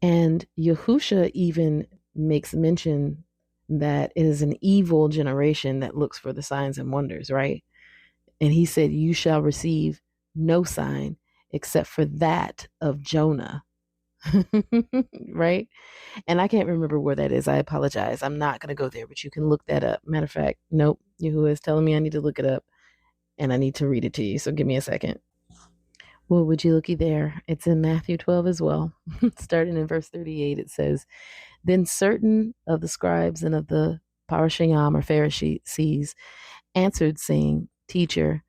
And Yahusha even makes mention that it is an evil generation that looks for the signs and wonders, right? And he said, you shall receive no sign except for that of Jonah. Right? And I can't remember where that is. I apologize. I'm not going to go there, but you can look that up. Matter of fact, nope. Yahuwah is telling me I need to look it up and I need to read it to you. So give me a second. Well, would you looky there? It's in Matthew 12 as well. Starting in verse 38, it says, then certain of the scribes and of the Parashayam or Pharisees answered, saying, Teacher,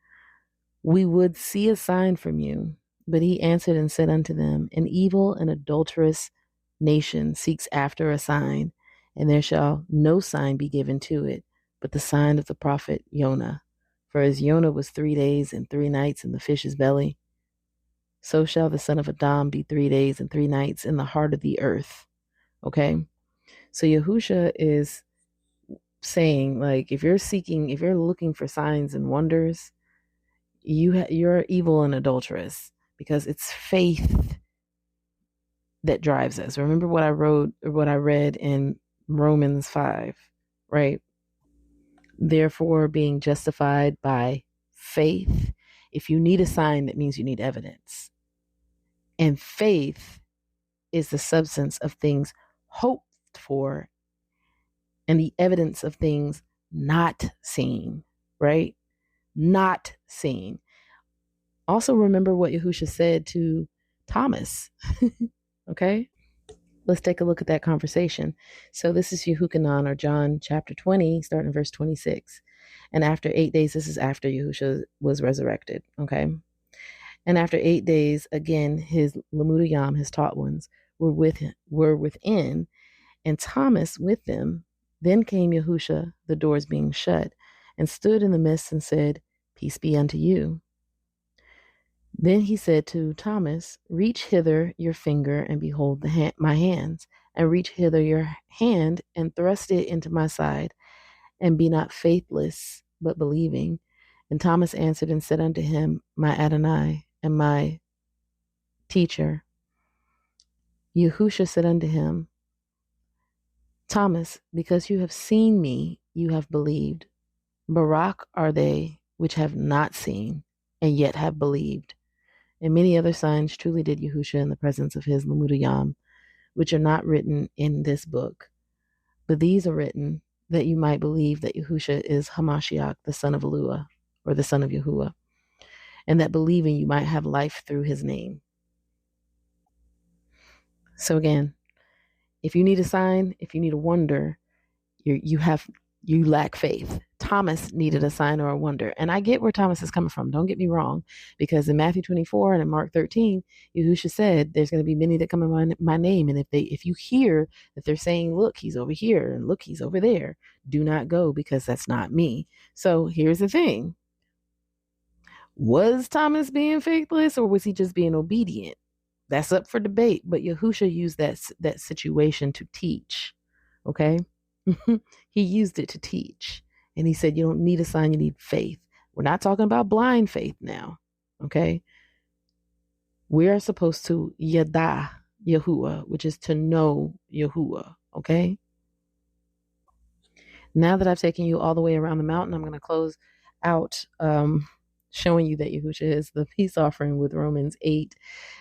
we would see a sign from you. But he answered and said unto them, an evil and adulterous nation seeks after a sign, and there shall no sign be given to it, but the sign of the prophet Jonah. For as Jonah was 3 days and 3 nights in the fish's belly, so shall the son of Adam be 3 days and 3 nights in the heart of the earth. Okay? So Yahusha is saying, like, if you're looking for signs and wonders, you're evil and adulterous, because it's faith that drives us. Remember what I read in Romans 5, right? Therefore, being justified by faith. If you need a sign, that means you need evidence. And faith is the substance of things hoped for and the evidence of things not seen, right? Not seen. Also remember what Yahusha said to Thomas. Okay? Let's take a look at that conversation. So this is Yehukanan, or John chapter 20, starting verse 26. And after 8 days, this is after Yahusha was resurrected. Okay? And after 8 days, again, his Lamudayam, his taught ones, were within, and Thomas with them. Then came Yahusha, the doors being shut, and stood in the midst and said, Peace be unto you. Then he said to Thomas, reach hither your finger and behold my hands, and reach hither your hand and thrust it into my side, and be not faithless, but believing. And Thomas answered and said unto him, My Adonai and my teacher. Yahusha said unto him, Thomas, because you have seen me, you have believed. Barak are they which have not seen, and yet have believed. And many other signs truly did Yahusha in the presence of his Lamudayam, which are not written in this book. But these are written that you might believe that Yahusha is Hamashiach, the son of Elua, or the son of Yahuwah, and that believing you might have life through his name. So again, if you need a sign, if you need a wonder, you lack faith. Thomas needed a sign or a wonder. And I get where Thomas is coming from. Don't get me wrong. Because in Matthew 24 and in Mark 13, Yahusha said, there's going to be many that come in my name. And if you hear that they're saying, look, he's over here, and look, he's over there, do not go, because that's not me. So here's the thing. Was Thomas being faithless, or was he just being obedient? That's up for debate. But Yahusha used that situation to teach. Okay? He used it to teach. And he said, you don't need a sign, you need faith. We're not talking about blind faith now. Okay? We are supposed to yada Yahuwah, which is to know Yahuwah. Okay? Now that I've taken you all the way around the mountain, I'm going to close out showing you that Yahusha is the peace offering with Romans 8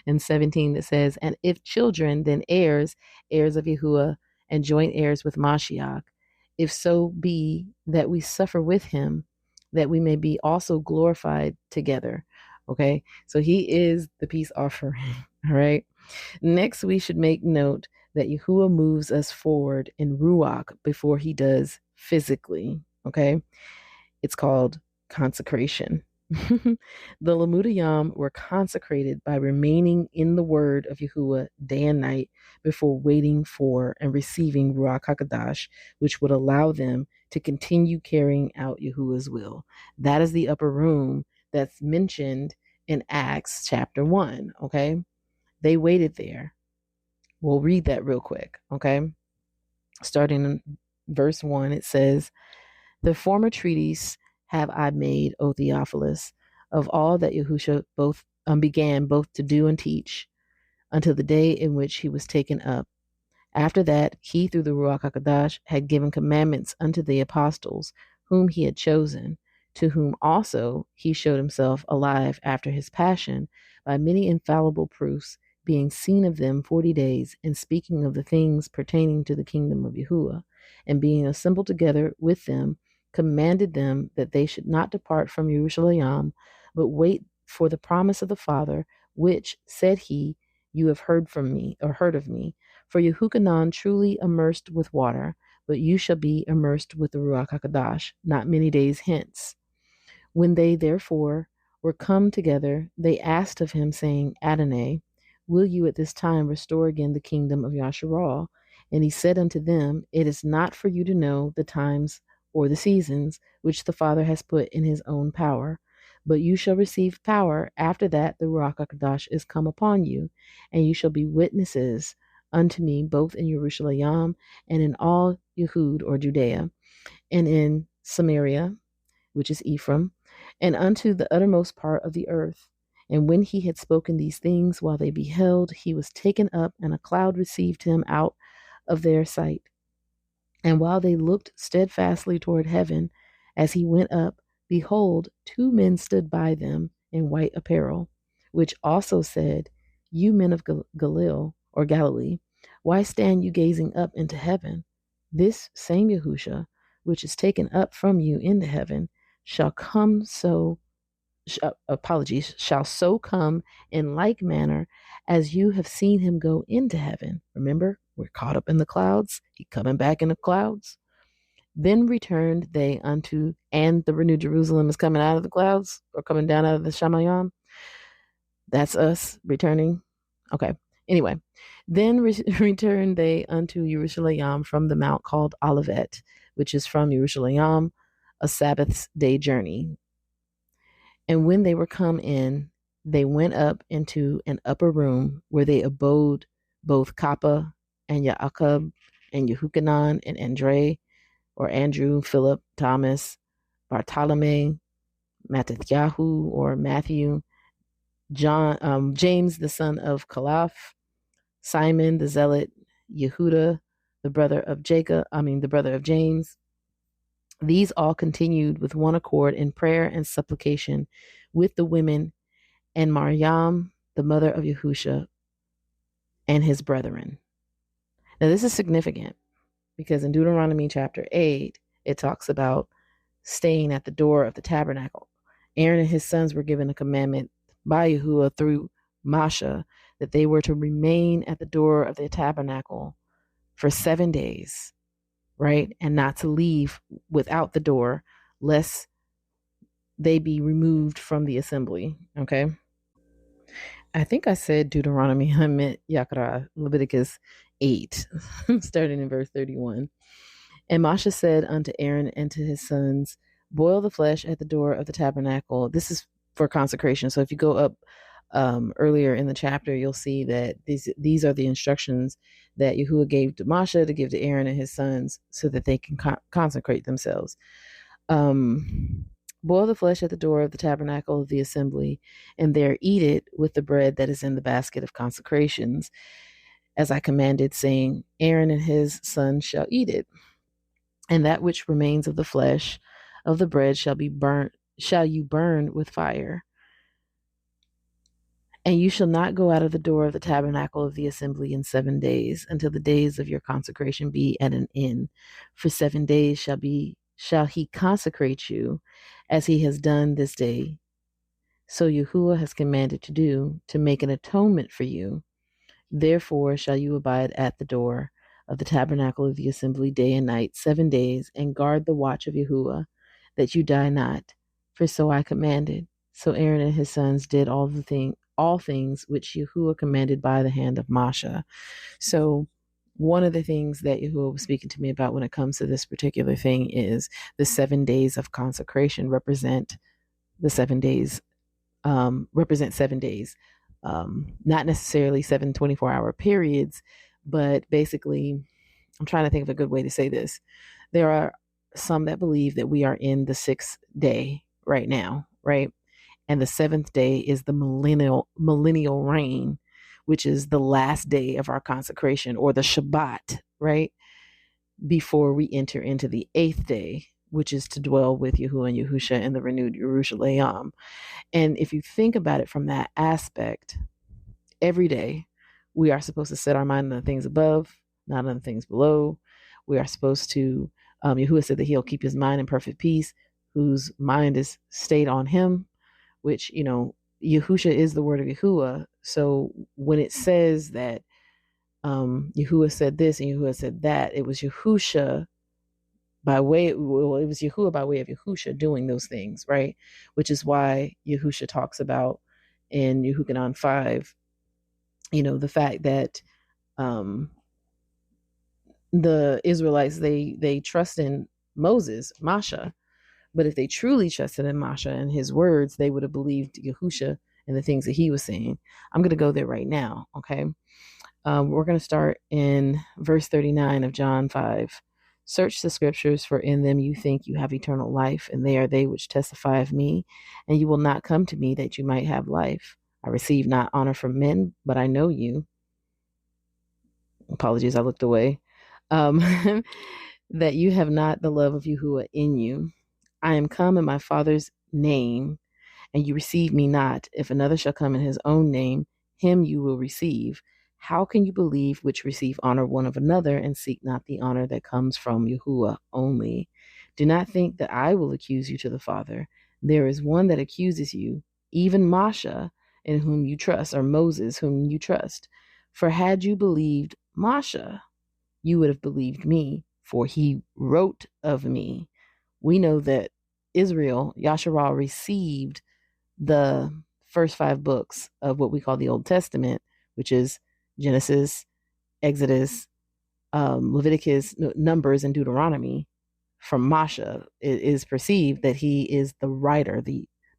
and 17 that says, and if children, then heirs, heirs of Yahuwah, and joint heirs with Mashiach, if so be that we suffer with him, that we may be also glorified together. Okay, so he is the peace offering. All right. Next, we should make note that Yahuwah moves us forward in Ruach before he does physically. Okay, it's called consecration. The Lamudayam were consecrated by remaining in the word of Yahuwah day and night before waiting for and receiving Ruach HaKodesh, which would allow them to continue carrying out Yahuwah's will. That is the upper room that's mentioned in Acts chapter 1. Okay. They waited there. We'll read that real quick. Okay. Starting in verse 1, it says, "The former treaties have I made, O Theophilus, of all that Yahusha both began both to do and teach, until the day in which he was taken up. After that, he, through the Ruach HaKodesh, had given commandments unto the apostles, whom he had chosen, to whom also he showed himself alive after his passion, by many infallible proofs, being seen of them 40 days, and speaking of the things pertaining to the kingdom of Yahuwah, and being assembled together with them, commanded them that they should not depart from Jerusalem, but wait for the promise of the Father, which, said he, you have heard from me, or heard of me. For Yehukanan truly immersed with water, but you shall be immersed with the Ruach HaKodesh not many days hence. When they therefore were come together, they asked of him, saying, Adonai, will you at this time restore again the kingdom of Yasharal? And he said unto them, it is not for you to know the times or the seasons which the Father has put in his own power, but you shall receive power after that the Ruach HaKodesh is come upon you, and you shall be witnesses unto me both in Jerusalem and in all Yehud or Judea, and in Samaria, which is Ephraim, and unto the uttermost part of the earth. And when he had spoken these things, while they beheld, he was taken up, and a cloud received him out of their sight. And while they looked steadfastly toward heaven as he went up, behold, 2 men stood by them in white apparel, which also said, you men of Galilee, why stand you gazing up into heaven? This same Yahusha, which is taken up from you into heaven, shall so come in like manner as you have seen him go into heaven. Remember, we're caught up in the clouds. He coming back in the clouds. Then returned they unto, and the renewed Jerusalem is coming out of the clouds, or coming down out of the Shamayam. That's us returning. Okay. Anyway, then returned they unto Jerusalem from the mount called Olivet, which is from Jerusalem, a Sabbath's day journey. And when they were come in, they went up into an upper room where they abode both Kappa and Yaakov and Yehukanan and Andrew, Philip, Thomas, Bartholomew, Mattatyahu or Matthew, John, James the son of Calaph, Simon the Zealot, Yehuda, the brother of James. These all continued with one accord in prayer and supplication with the women and Maryam, the mother of Yahusha, and his brethren. Now, this is significant because in Deuteronomy chapter 8, it talks about staying at the door of the tabernacle. Aaron and his sons were given a commandment by Yahuwah through Masha that they were to remain at the door of the tabernacle for 7 days, right? And not to leave without the door, lest they be removed from the assembly, okay? I think I said Deuteronomy, I meant Yakra, Leviticus 8, starting in verse 31. And Masha said unto Aaron and to his sons, boil the flesh at the door of the tabernacle. This is for consecration. So if you go up earlier in the chapter, you'll see that these are the instructions that Yahuwah gave to Masha to give to Aaron and his sons so that they can consecrate themselves. Boil the flesh at the door of the tabernacle of the assembly, and there eat it with the bread that is in the basket of consecrations, as I commanded, saying, Aaron and his sons shall eat it. And that which remains of the flesh of the bread shall you burn with fire. And you shall not go out of the door of the tabernacle of the assembly in 7 days, until the days of your consecration be at an end. For 7 days shall he consecrate you, as he has done this day. So Yahuwah has commanded to do, to make an atonement for you. Therefore shall you abide at the door of the tabernacle of the assembly day and night 7 days, and guard the watch of Yahuwah, that you die not. For so I commanded. So Aaron and his sons did all things which Yahuwah commanded by the hand of Masha. So one of the things that Yahuwah was speaking to me about when it comes to this particular thing is the 7 days of consecration represent the 7 days represent 7 days. Not necessarily 7 24-hour periods, but basically, I'm trying to think of a good way to say this. There are some that believe that we are in the sixth day right now, right? And the seventh day is the millennial reign, which is the last day of our consecration, or the Shabbat, right? Before we enter into the eighth day, which is to dwell with Yahuwah and Yahusha in the renewed Jerusalem. And if you think about it from that aspect, every day we are supposed to set our mind on the things above, not on the things below. We are supposed to, Yahuwah said that he'll keep his mind in perfect peace, whose mind is stayed on him, which, Yahusha is the word of Yahuwah. So when it says that Yahuwah said this and Yahuwah said that, it was Yahusha it was Yahuwah by way of Yahusha doing those things, right? Which is why Yahusha talks about in Yehukanan 5, the fact that the Israelites, they trust in Moses, Masha, but if they truly trusted in Masha and his words, they would have believed Yahusha and the things that he was saying. I'm going to go there right now, okay? We're going to start in verse 39 of John 5. Search the scriptures, for in them you think you have eternal life, and they are they which testify of me, and you will not come to me that you might have life. I receive not honor from men, but I know you. Apologies, I looked away. That you have not the love of Yahuwah in you. I am come in my Father's name, and you receive me not. If another shall come in his own name, him you will receive. How can you believe which receive honor one of another, and seek not the honor that comes from Yahuwah only? Do not think that I will accuse you to the Father. There is one that accuses you, even Masha, in whom you trust, or Moses, whom you trust. For had you believed Masha, you would have believed me, for he wrote of me. We know that Israel, Yahusha, received the first 5 books of what we call the Old Testament, which is Genesis, Exodus, Leviticus, Numbers, and Deuteronomy. From Masha, it is perceived that he is the writer,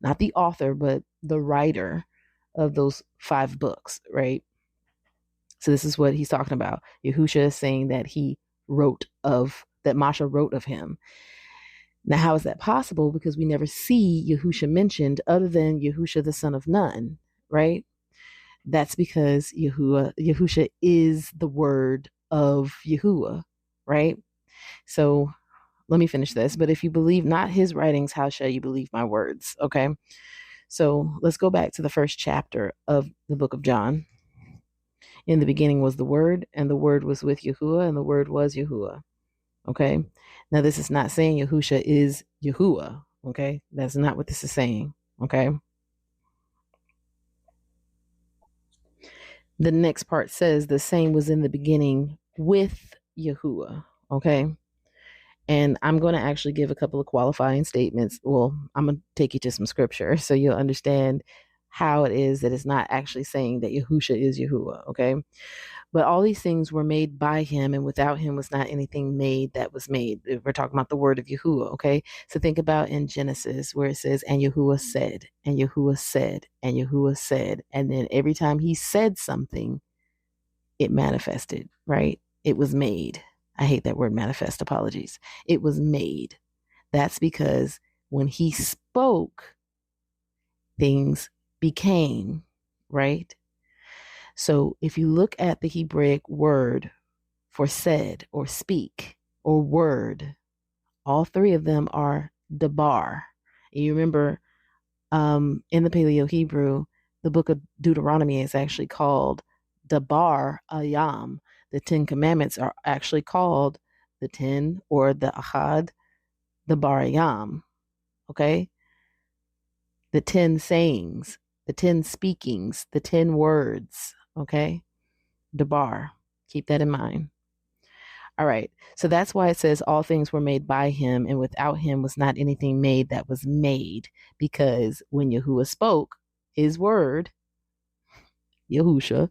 not the author, but the writer of those 5 books, right? So this is what he's talking about. Yahusha is saying that that Masha wrote of him. Now, how is that possible? Because we never see Yahusha mentioned other than Yahusha, the son of Nun, right? That's because Yahusha is the word of Yahuwah, right? So let me finish this. But if you believe not his writings, how shall you believe my words? Okay. So let's go back to the first chapter of the book of John. In the beginning was the Word, and the Word was with Yahuwah, and the Word was Yahuwah. Okay. Now, this is not saying Yahusha is Yahuwah. Okay. That's not what this is saying. Okay. The next part says the same was in the beginning with Yahuwah. Okay. And I'm going to actually give a couple of qualifying statements. Well, I'm going to take you to some scripture so you'll understand how it is that it's not actually saying that Yahusha is Yahuwah. Okay. But all these things were made by him, and without him was not anything made that was made. We're talking about the word of Yahuwah, okay? So think about in Genesis where it says, and Yahuwah said, and Yahuwah said, and Yahuwah said. And then every time he said something, it manifested, right? It was made. I hate that word manifest, apologies. It was made. That's because when he spoke, things became, right? So if you look at the Hebraic word for said or speak or word, all 3 of them are dabar. And you remember in the Paleo Hebrew, the book of Deuteronomy is actually called dabar ayam. The 10 commandments are actually called the 10 or the ahad, the barayam. Okay? The 10 sayings, the 10 speakings, the 10 words. Okay? Dabar. Keep that in mind. All right. So that's why it says all things were made by him, and without him was not anything made that was made. Because when Yahuwah spoke his word, Yahusha,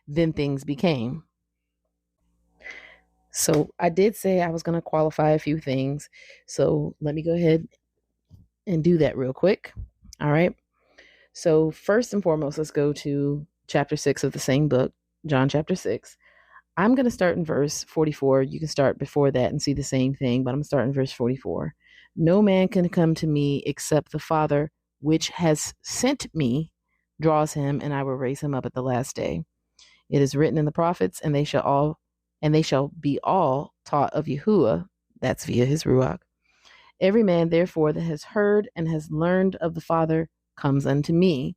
then things became. So I did say I was going to qualify a few things. So let me go ahead and do that real quick. All right. So first and foremost, let's go to chapter 6 of the same book, John chapter 6. I'm going to start in verse 44. You can start before that and see the same thing, but I'm going to start in verse 44. No man can come to me except the Father which has sent me draws him, and I will raise him up at the last day. It is written in the prophets, and they shall be all taught of Yahuwah. That's via his Ruach. Every man, therefore, that has heard and has learned of the Father comes unto me.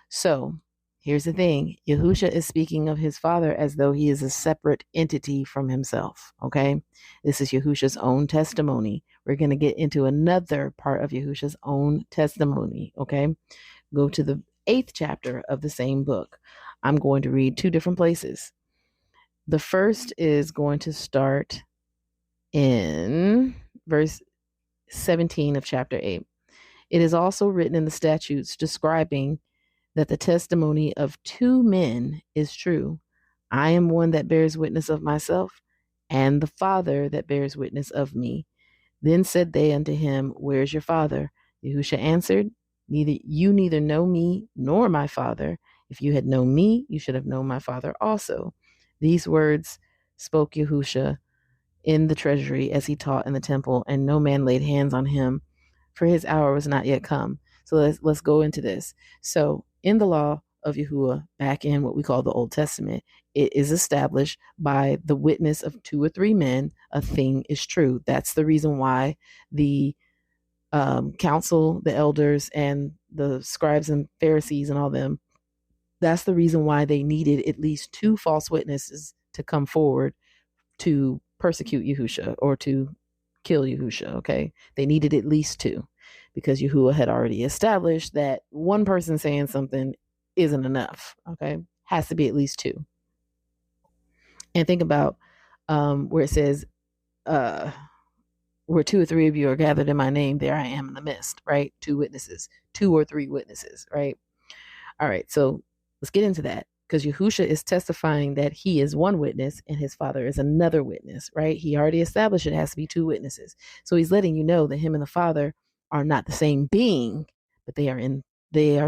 So here's the thing. Yahusha is speaking of his Father as though he is a separate entity from himself. Okay. This is Yahusha's own testimony. We're going to get into another part of Yahusha's own testimony. Okay. Go to the 8th chapter of the same book. I'm going to read 2 different places. The first is going to start in verse 17 of chapter 8. It is also written in the statutes describing that the testimony of 2 men is true. I am one that bears witness of myself, and the Father that bears witness of me. Then said they unto him, Where is your Father? Yahusha answered, neither know me nor my Father. If you had known me, you should have known my Father also. These words spoke Yahusha in the treasury as he taught in the temple, and no man laid hands on him, for his hour was not yet come. So let's go into this. So in the law of Yahuwah, back in what we call the Old Testament, it is established by the witness of 2 or 3 men, a thing is true. That's the reason why the council, the elders, and the scribes and Pharisees and all them, that's the reason why they needed at least 2 false witnesses to come forward to persecute Yahusha or to kill Yahusha. Okay. They needed at least 2 because Yahuwah had already established that one person saying something isn't enough. Okay. Has to be at least 2. And think about where it says, where 2 or 3 of you are gathered in my name, there I am in the midst, right? 2 witnesses, 2 or 3 witnesses, right? All right. So let's get into that, because Yahusha is testifying that he is one witness and his Father is another witness, right? He already established it has to be 2 witnesses. So he's letting you know that him and the Father are not the same being, but they are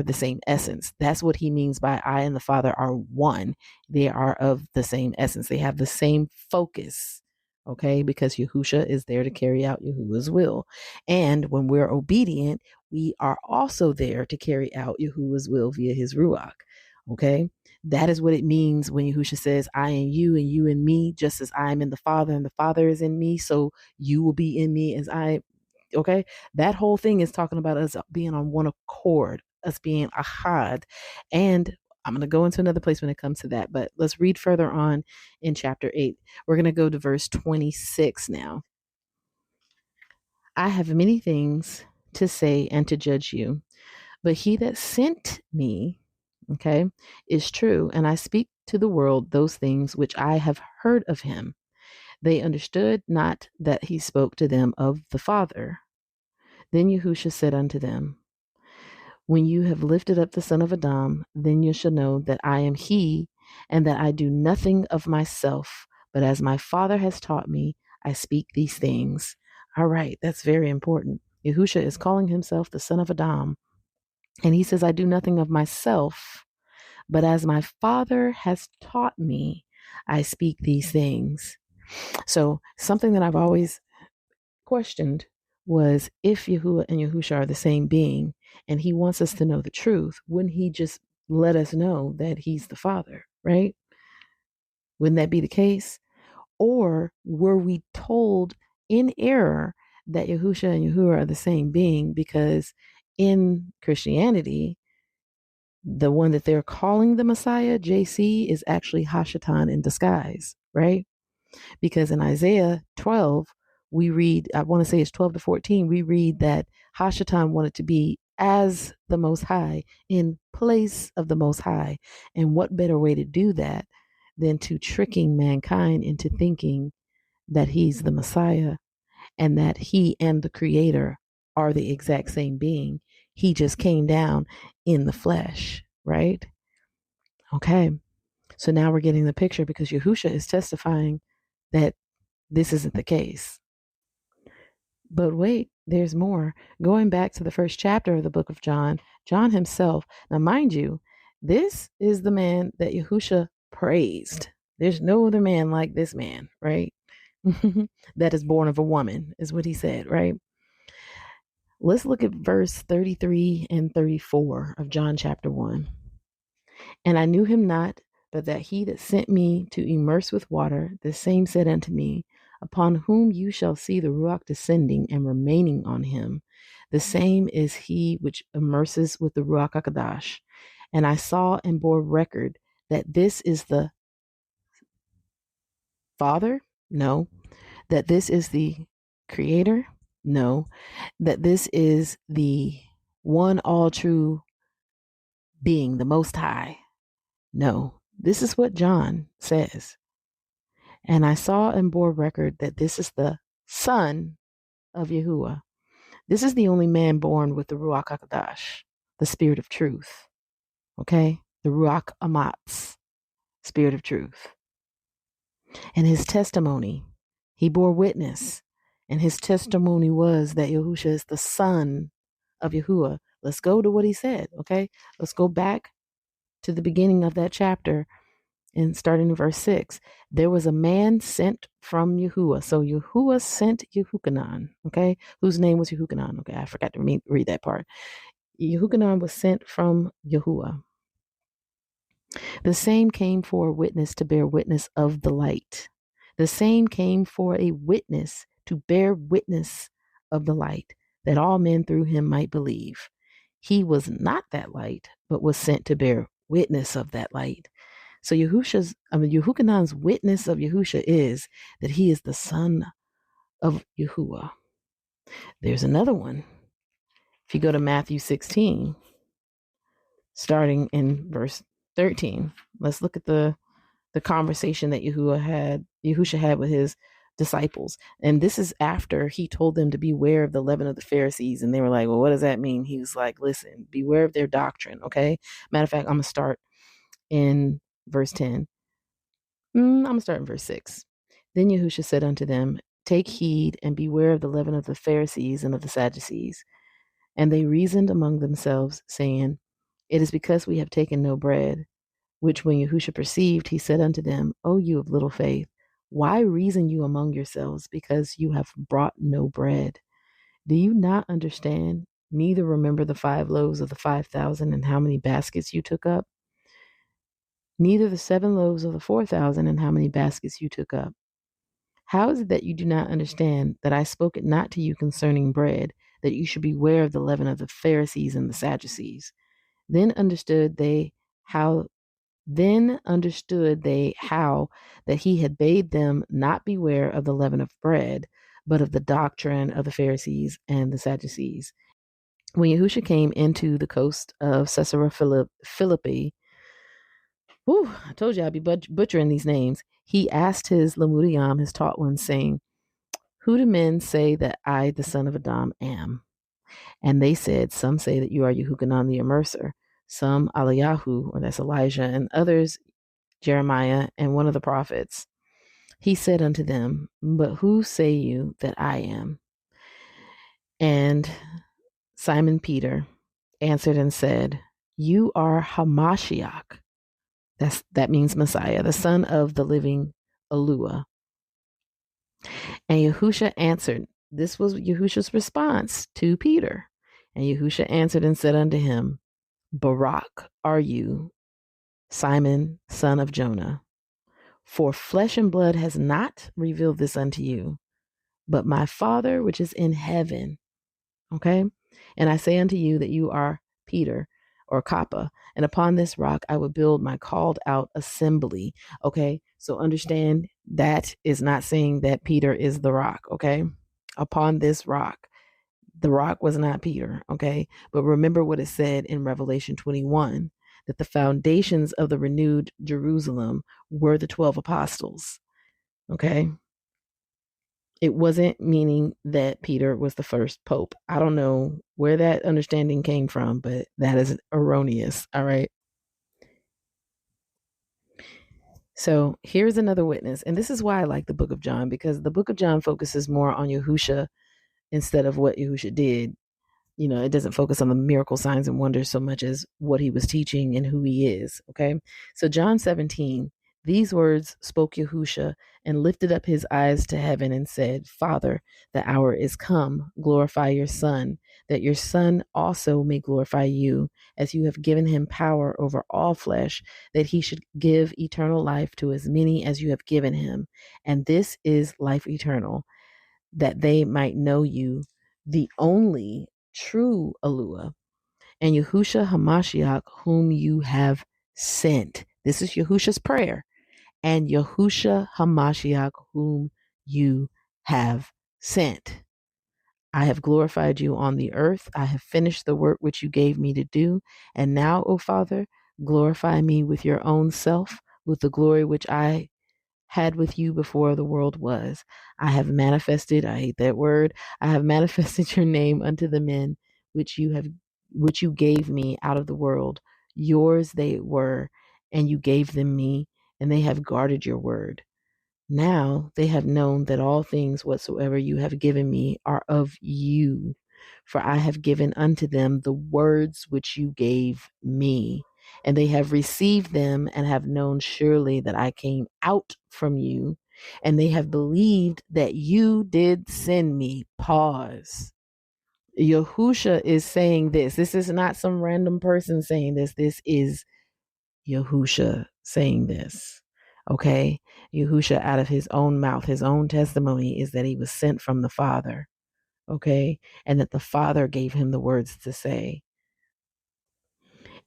the same essence. That's what he means by I and the Father are one. They are of the same essence. They have the same focus. Okay, because Yahusha is there to carry out Yahuwah's will. And when we're obedient, we are also there to carry out Yahuwah's will via his Ruach. Okay, that is what it means when Yahusha says, I and you in me, just as I am in the Father and the Father is in me, so you will be in me as I. Okay, that whole thing is talking about us being on one accord, us being ahad. And I'm going to go into another place when it comes to that, but let's read further on in chapter 8. We're going to go to verse 26 now. I have many things to say and to judge you, but he that sent me, okay, is true, and I speak to the world those things which I have heard of him. They understood not that he spoke to them of the Father. Then Yahusha said unto them, When you have lifted up the son of Adam, then you shall know that I am he, and that I do nothing of myself, but as my Father has taught me, I speak these things. All right, that's very important. Yahusha is calling himself the son of Adam, and he says, I do nothing of myself, but as my Father has taught me, I speak these things. So something that I've always questioned was, if Yahuwah and Yahusha are the same being and he wants us to know the truth, wouldn't he just let us know that he's the Father, right? Wouldn't that be the case? Or were we told in error that Yahusha and Yahuwah are the same being because in Christianity, the one that they're calling the Messiah, JC, is actually Hashatan in disguise, right? Because in Isaiah 12, we read, I want to say it's 12 to 14, we read that Hashatan wanted to be as the Most High, in place of the Most High. And what better way to do that than to tricking mankind into thinking that he's the Messiah and that he and the Creator are the exact same being. He just came down in the flesh, right? Okay. So now we're getting the picture, because Yahusha is testifying that this isn't the case. But wait, there's more. Going back to the first chapter of the book of John, John himself. Now, mind you, this is the man that Yahusha praised. There's no other man like this man, right? That is born of a woman, is what he said, right? Let's look at verse 33 and 34 of John chapter 1. And I knew him not, but that he that sent me to immerse with water, the same said unto me, upon whom you shall see the Ruach descending and remaining on him. The same is he which immerses with the Ruach HaKodesh. And I saw and bore record that this is the Father? No. That this is the Creator? No. That this is the one all true being, the Most High? No. This is what John says. And I saw and bore record that this is the Son of Yahuwah. This is the only man born with the Ruach HaKodesh, the Spirit of Truth. Okay? The Ruach Amatz, Spirit of Truth. And his testimony, he bore witness. And his testimony was that Yahusha is the Son of Yahuwah. Let's go to what he said, okay? Let's go back to the beginning of that chapter and starting in verse 6. There was a man sent from Yahuwah. So Yahuwah sent Yehukanan, okay? Whose name was Yehukanan? Okay, I forgot to read that part. Yehukanan was sent from Yahuwah. The same came for a witness to bear witness of the light. The same came for a witness to bear witness of the light, that all men through him might believe. He was not that light, but was sent to bear witness of that light. So Yehukanan's witness of Yahusha is that he is the son of Yahuwah. There's another one. If you go to Matthew 16, starting in verse 13, let's look at the conversation that Yahusha had with his disciples. And this is after he told them to beware of the leaven of the Pharisees. And they were like, well, what does that mean? He was like, listen, beware of their doctrine. Okay. Matter of fact, I'm going to start in verse 10. I'm going to start in verse 6. Then Yahusha said unto them, take heed and beware of the leaven of the Pharisees and of the Sadducees. And they reasoned among themselves, saying, it is because we have taken no bread. Which when Yahusha perceived, he said unto them, O you of little faith, why reason you among yourselves, because you have brought no bread? Do you not understand, neither remember the 5 loaves of the 5,000 and how many baskets you took up? Neither the 7 loaves of the 4,000 and how many baskets you took up? How is it that you do not understand that I spoke it not to you concerning bread, that you should beware of the leaven of the Pharisees and the Sadducees? Then understood they how that he had bade them not beware of the leaven of bread, but of the doctrine of the Pharisees and the Sadducees. When Yahusha came into the coast of Caesarea Philippi, I told you I'd be butchering these names. He asked his Lamudiyam, his taught ones, saying, who do men say that I, the son of Adam, am? And they said, some say that you are Yehukanan the Immerser, some Eliyahu, or that's Elijah, and others Jeremiah, and one of the prophets. He said unto them, but who say you that I am? And Simon Peter answered and said, you are Hamashiach. That means Messiah, the son of the living Elua. And Yahusha answered, this was Yahusha's response to Peter. And Yahusha answered and said unto him, Barak are you, Simon, son of Jonah. For flesh and blood has not revealed this unto you, but my Father which is in heaven. Okay? And I say unto you that you are Peter or Kappa, and upon this rock I will build my called out assembly. Okay? So understand that is not saying that Peter is the rock. Okay? Upon this rock. The rock was not Peter. Okay? But remember what it said in Revelation 21, that the foundations of the renewed Jerusalem were the 12 apostles. Okay. It wasn't meaning that Peter was the first pope. I don't know where that understanding came from, but that is erroneous. All right. So here's another witness. And this is why I like the book of John, because the book of John focuses more on Yahusha instead of what Yahusha did. it doesn't focus on the miracle signs and wonders so much as what he was teaching and who he is. Okay. So John 17, these words spoke Yahusha and lifted up his eyes to heaven and said, Father, the hour is come. Glorify your Son, that your Son also may glorify you, as you have given him power over all flesh, that he should give eternal life to as many as you have given him. And this is life eternal, that they might know you, the only true Alua, and Yahusha Hamashiach, whom you have sent. This is Yahusha's prayer. And Yahusha Hamashiach, whom you have sent. I have glorified you on the earth. I have finished the work which you gave me to do. And now, O Father, glorify me with your own self, with the glory which I had with you before the world was. I have manifested, I hate that word, I have manifested your name unto the men which you gave me out of the world. Yours they were, and you gave them me, and they have guarded your word. Now they have known that all things whatsoever you have given me are of you. For I have given unto them the words which you gave me, and they have received them and have known surely that I came out from you, and they have believed that you did send me. Pause. Yahusha is saying this. This is not some random person saying this. This is Yahusha saying this. Okay. Yahusha, out of his own mouth, his own testimony is that he was sent from the Father. Okay. And that the Father gave him the words to say.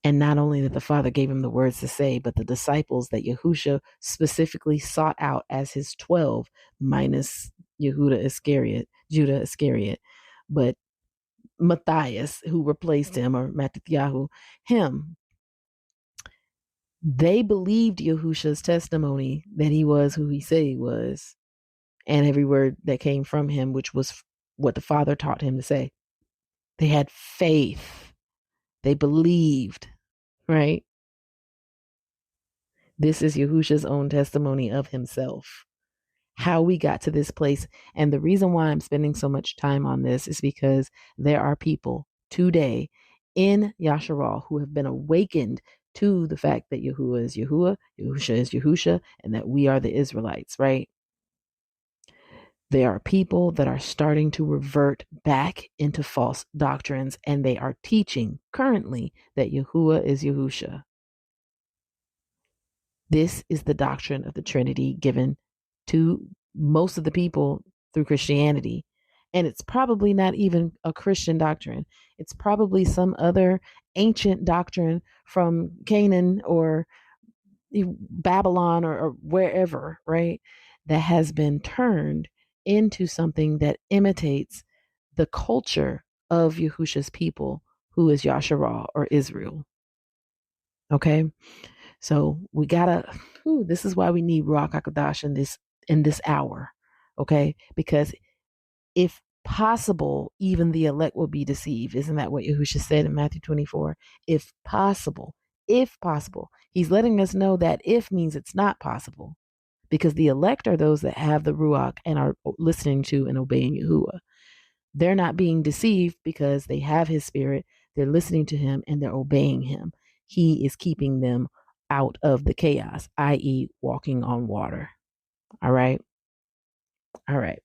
And not only that the Father gave him the words to say, but the disciples that Yahusha specifically sought out as his 12, minus Judah Iscariot, but Matthias, who replaced him, or Mattatyahu, him. They believed Yahusha's testimony that he was who he said he was, and every word that came from him, which was what the Father taught him to say. They had faith. They believed, right? This is Yahusha's own testimony of himself. How we got to this place. And the reason why I'm spending so much time on this is because there are people today in Yasharal who have been awakened to the fact that Yahuwah is Yahuwah, Yahusha is Yahusha, and that we are the Israelites, right? There are people that are starting to revert back into false doctrines, and they are teaching currently that Yahuwah is Yahusha. This is the doctrine of the Trinity given to most of the people through Christianity. And it's probably not even a Christian doctrine. It's probably some other ancient doctrine from Canaan or Babylon or wherever, right? That has been turned into something that imitates the culture of Yahusha's people, who is Yasharah or Israel. Okay. So we gotta. This is why we need Ruach Hakodesh in this hour, okay? Because if possible, even the elect will be deceived. Isn't that what Yahusha said in Matthew 24? If possible, he's letting us know that if means it's not possible, because the elect are those that have the Ruach and are listening to and obeying Yahuwah. They're not being deceived because they have his spirit. They're listening to him and they're obeying him. He is keeping them out of the chaos, i.e., walking on water. All right. All right.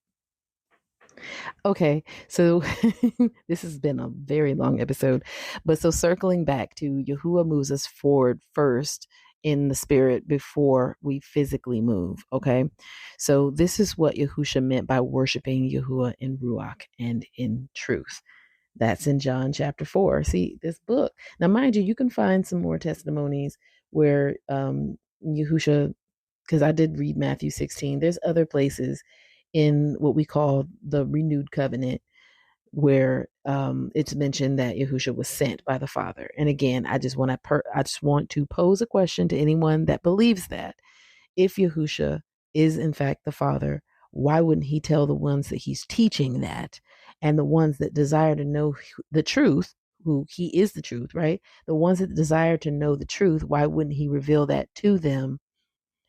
Okay. So this has been a very long episode. But so circling back to Yahuwah moves us forward first in the spirit before we physically move. Okay. So this is what Yahusha meant by worshiping Yahuwah in Ruach and in truth. That's in John chapter 4. See, this book. Now, mind you, you can find some more testimonies where Yahusha, because I did read Matthew 16. There's other places in what we call the renewed covenant where it's mentioned that Yahusha was sent by the Father. And again, I just want to pose a question to anyone that believes that if Yahusha is in fact the Father, why wouldn't he tell the ones that he's teaching that, and the ones that desire to know the truth, who he is the truth, right? The ones that desire to know the truth, why wouldn't he reveal that to them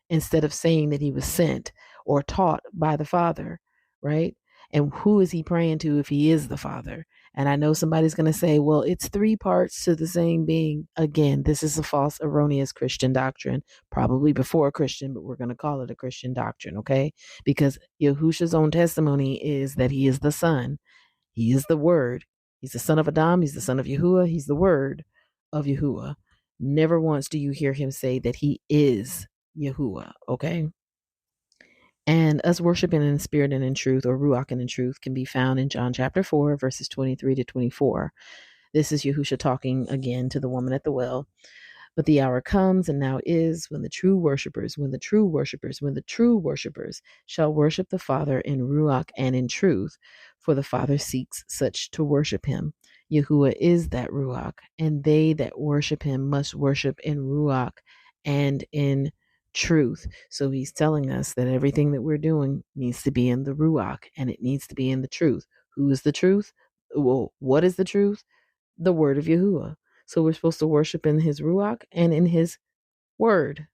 instead of saying that he was sent or taught by the Father, right? And who is he praying to if he is the Father? And I know somebody's going to say, well, it's three parts to the same being. Again, this is a false, erroneous Christian doctrine, probably before Christian, but we're going to call it a Christian doctrine, okay? Because Yahusha's own testimony is that he is the Son. He is the Word. He's the son of Adam. He's the son of Yahuwah. He's the Word of Yahuwah. Never once do you hear him say that he is Yahuwah, okay? And us worshiping in spirit and in truth, or ruach and in truth, can be found in John chapter 4, verses 23 to 24. This is Yahusha talking again to the woman at the well. But the hour comes, and now is, when the true worshipers shall worship the Father in ruach and in truth, for the Father seeks such to worship him. Yahuwah is that ruach, and they that worship him must worship in ruach and in truth. So he's telling us that everything that we're doing needs to be in the ruach, and it needs to be in the truth. Who is the truth? Well, what is the truth? The word of Yahuwah. So we're supposed to worship in his ruach and in his word.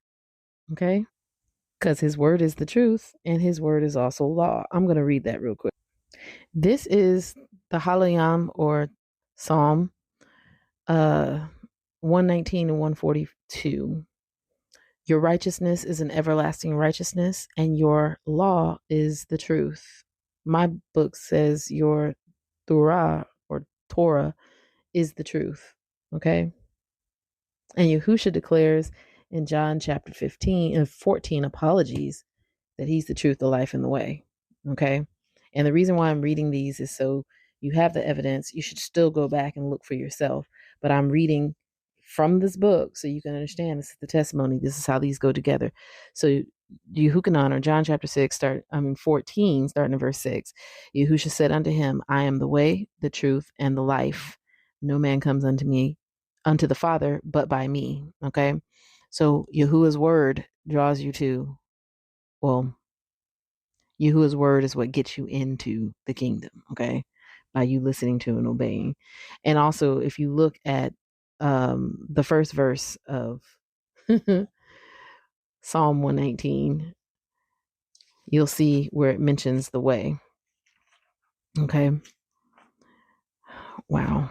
Okay? Because his word is the truth and his word is also law. I'm going to read that real quick. This is the Halayam, or Psalm 119 and 142. Your righteousness is an everlasting righteousness, and your law is the truth. My book says your Torah, or Torah, is the truth. Okay? And Yahusha declares in John chapter 14, apologies, that he's the truth, the life, and the way. Okay. And the reason why I'm reading these is so you have the evidence. You should still go back and look for yourself. But I'm reading from this book so you can understand this is the testimony. This is how these go together. So Yehukanan, or John chapter 14, starting in verse 6. Yahusha said unto him, I am the way, the truth, and the life. No man comes unto the Father but by me. Okay. So Yahuwah's word draws you to, well, Yahuwah's word is what gets you into the kingdom, okay? By you listening to and obeying. And also, if you look at the first verse of Psalm 119, you'll see where it mentions the way. Okay. Wow.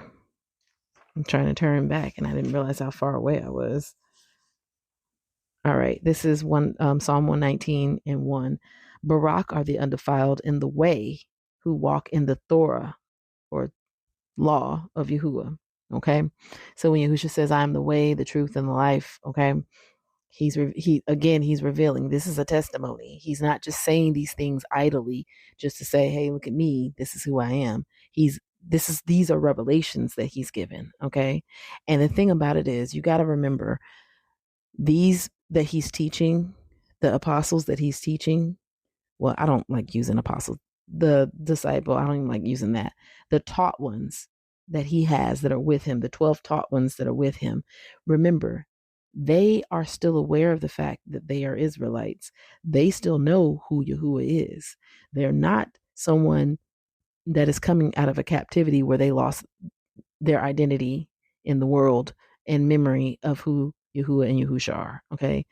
I'm trying to turn back and I didn't realize how far away I was. All right. This is Psalm 119 and 1. Barak are the undefiled in the way who walk in the Torah, or law of Yahuwah. Okay. So when Yahusha says, I am the way, the truth, and the life, okay, he's revealing this is a testimony. He's not just saying these things idly just to say, hey, look at me, this is who I am. These are revelations that he's given. Okay. And the thing about it is, you got to remember, these that he's teaching, the apostles that he's teaching, well, I don't like using apostle, the disciple, I don't even like using that. The taught ones that he has that are with him, the 12 taught ones that are with him, remember, they are still aware of the fact that they are Israelites. They still know who Yahuwah is. They're not someone that is coming out of a captivity where they lost their identity in the world and memory of who Yahuwah and Yahusha are. Okay.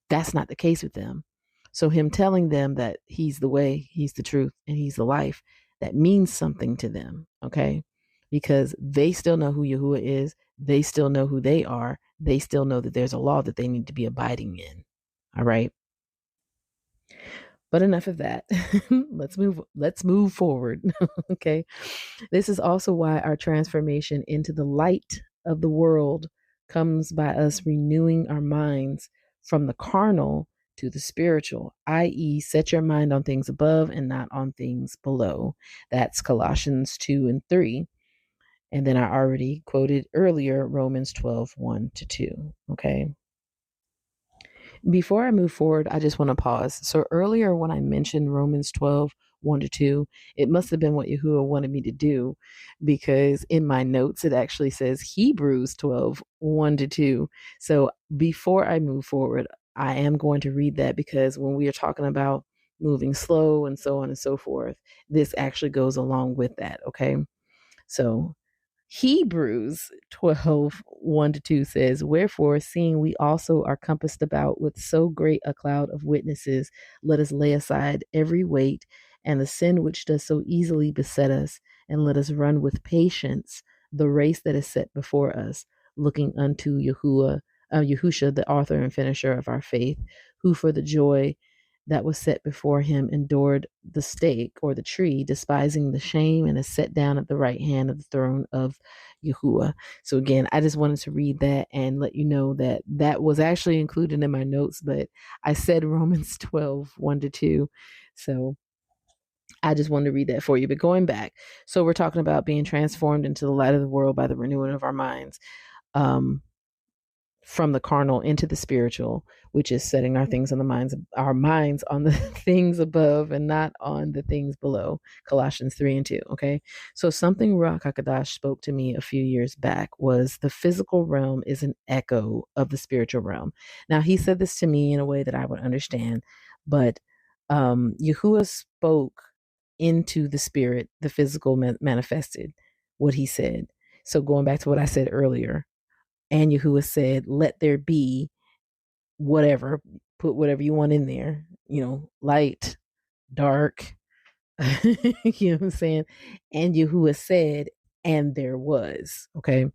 That's not the case with them. So him telling them that he's the way, he's the truth, and he's the life, that means something to them. Okay. Because they still know who Yahuwah is. They still know who they are. They still know that there's a law that they need to be abiding in. All right. But enough of that. Let's move forward. Okay. This is also why our transformation into the light of the world comes by us renewing our minds from the carnal to the spiritual, i.e., set your mind on things above and not on things below. That's Colossians 2 and 3. And then I already quoted earlier Romans 12, 1 to 2. Okay. Before I move forward, I just want to pause. So earlier when I mentioned Romans 12, 1 to 2, it must have been what Yahuwah wanted me to do, because in my notes, it actually says Hebrews 12, 1 to 2. So before I move forward, I am going to read that, because when we are talking about moving slow and so on and so forth, this actually goes along with that. Okay. So Hebrews 12, 1 to 2 says, wherefore, seeing we also are compassed about with so great a cloud of witnesses, let us lay aside every weight and the sin which does so easily beset us, and let us run with patience the race that is set before us, looking unto Yahusha, the author and finisher of our faith, who for the joy that was set before him endured the stake or the tree, despising the shame, and is set down at the right hand of the throne of Yahuwah. So again, I just wanted to read that and let you know that that was actually included in my notes, but I said Romans 12, 1-2. So I just wanted to read that for you. But going back, so we're talking about being transformed into the light of the world by the renewing of our minds. From the carnal into the spiritual, which is setting our minds on the things above and not on the things below. Colossians 3:2. Okay. So something Ruach HaKodesh spoke to me a few years back was the physical realm is an echo of the spiritual realm. Now he said this to me in a way that I would understand, but Yahuwah spoke into the spirit, the physical manifested what he said. So going back to what I said earlier, and Yahuwah said, let there be whatever, put whatever you want in there, light, dark, you know what I'm saying? And Yahuwah said, and there was, okay?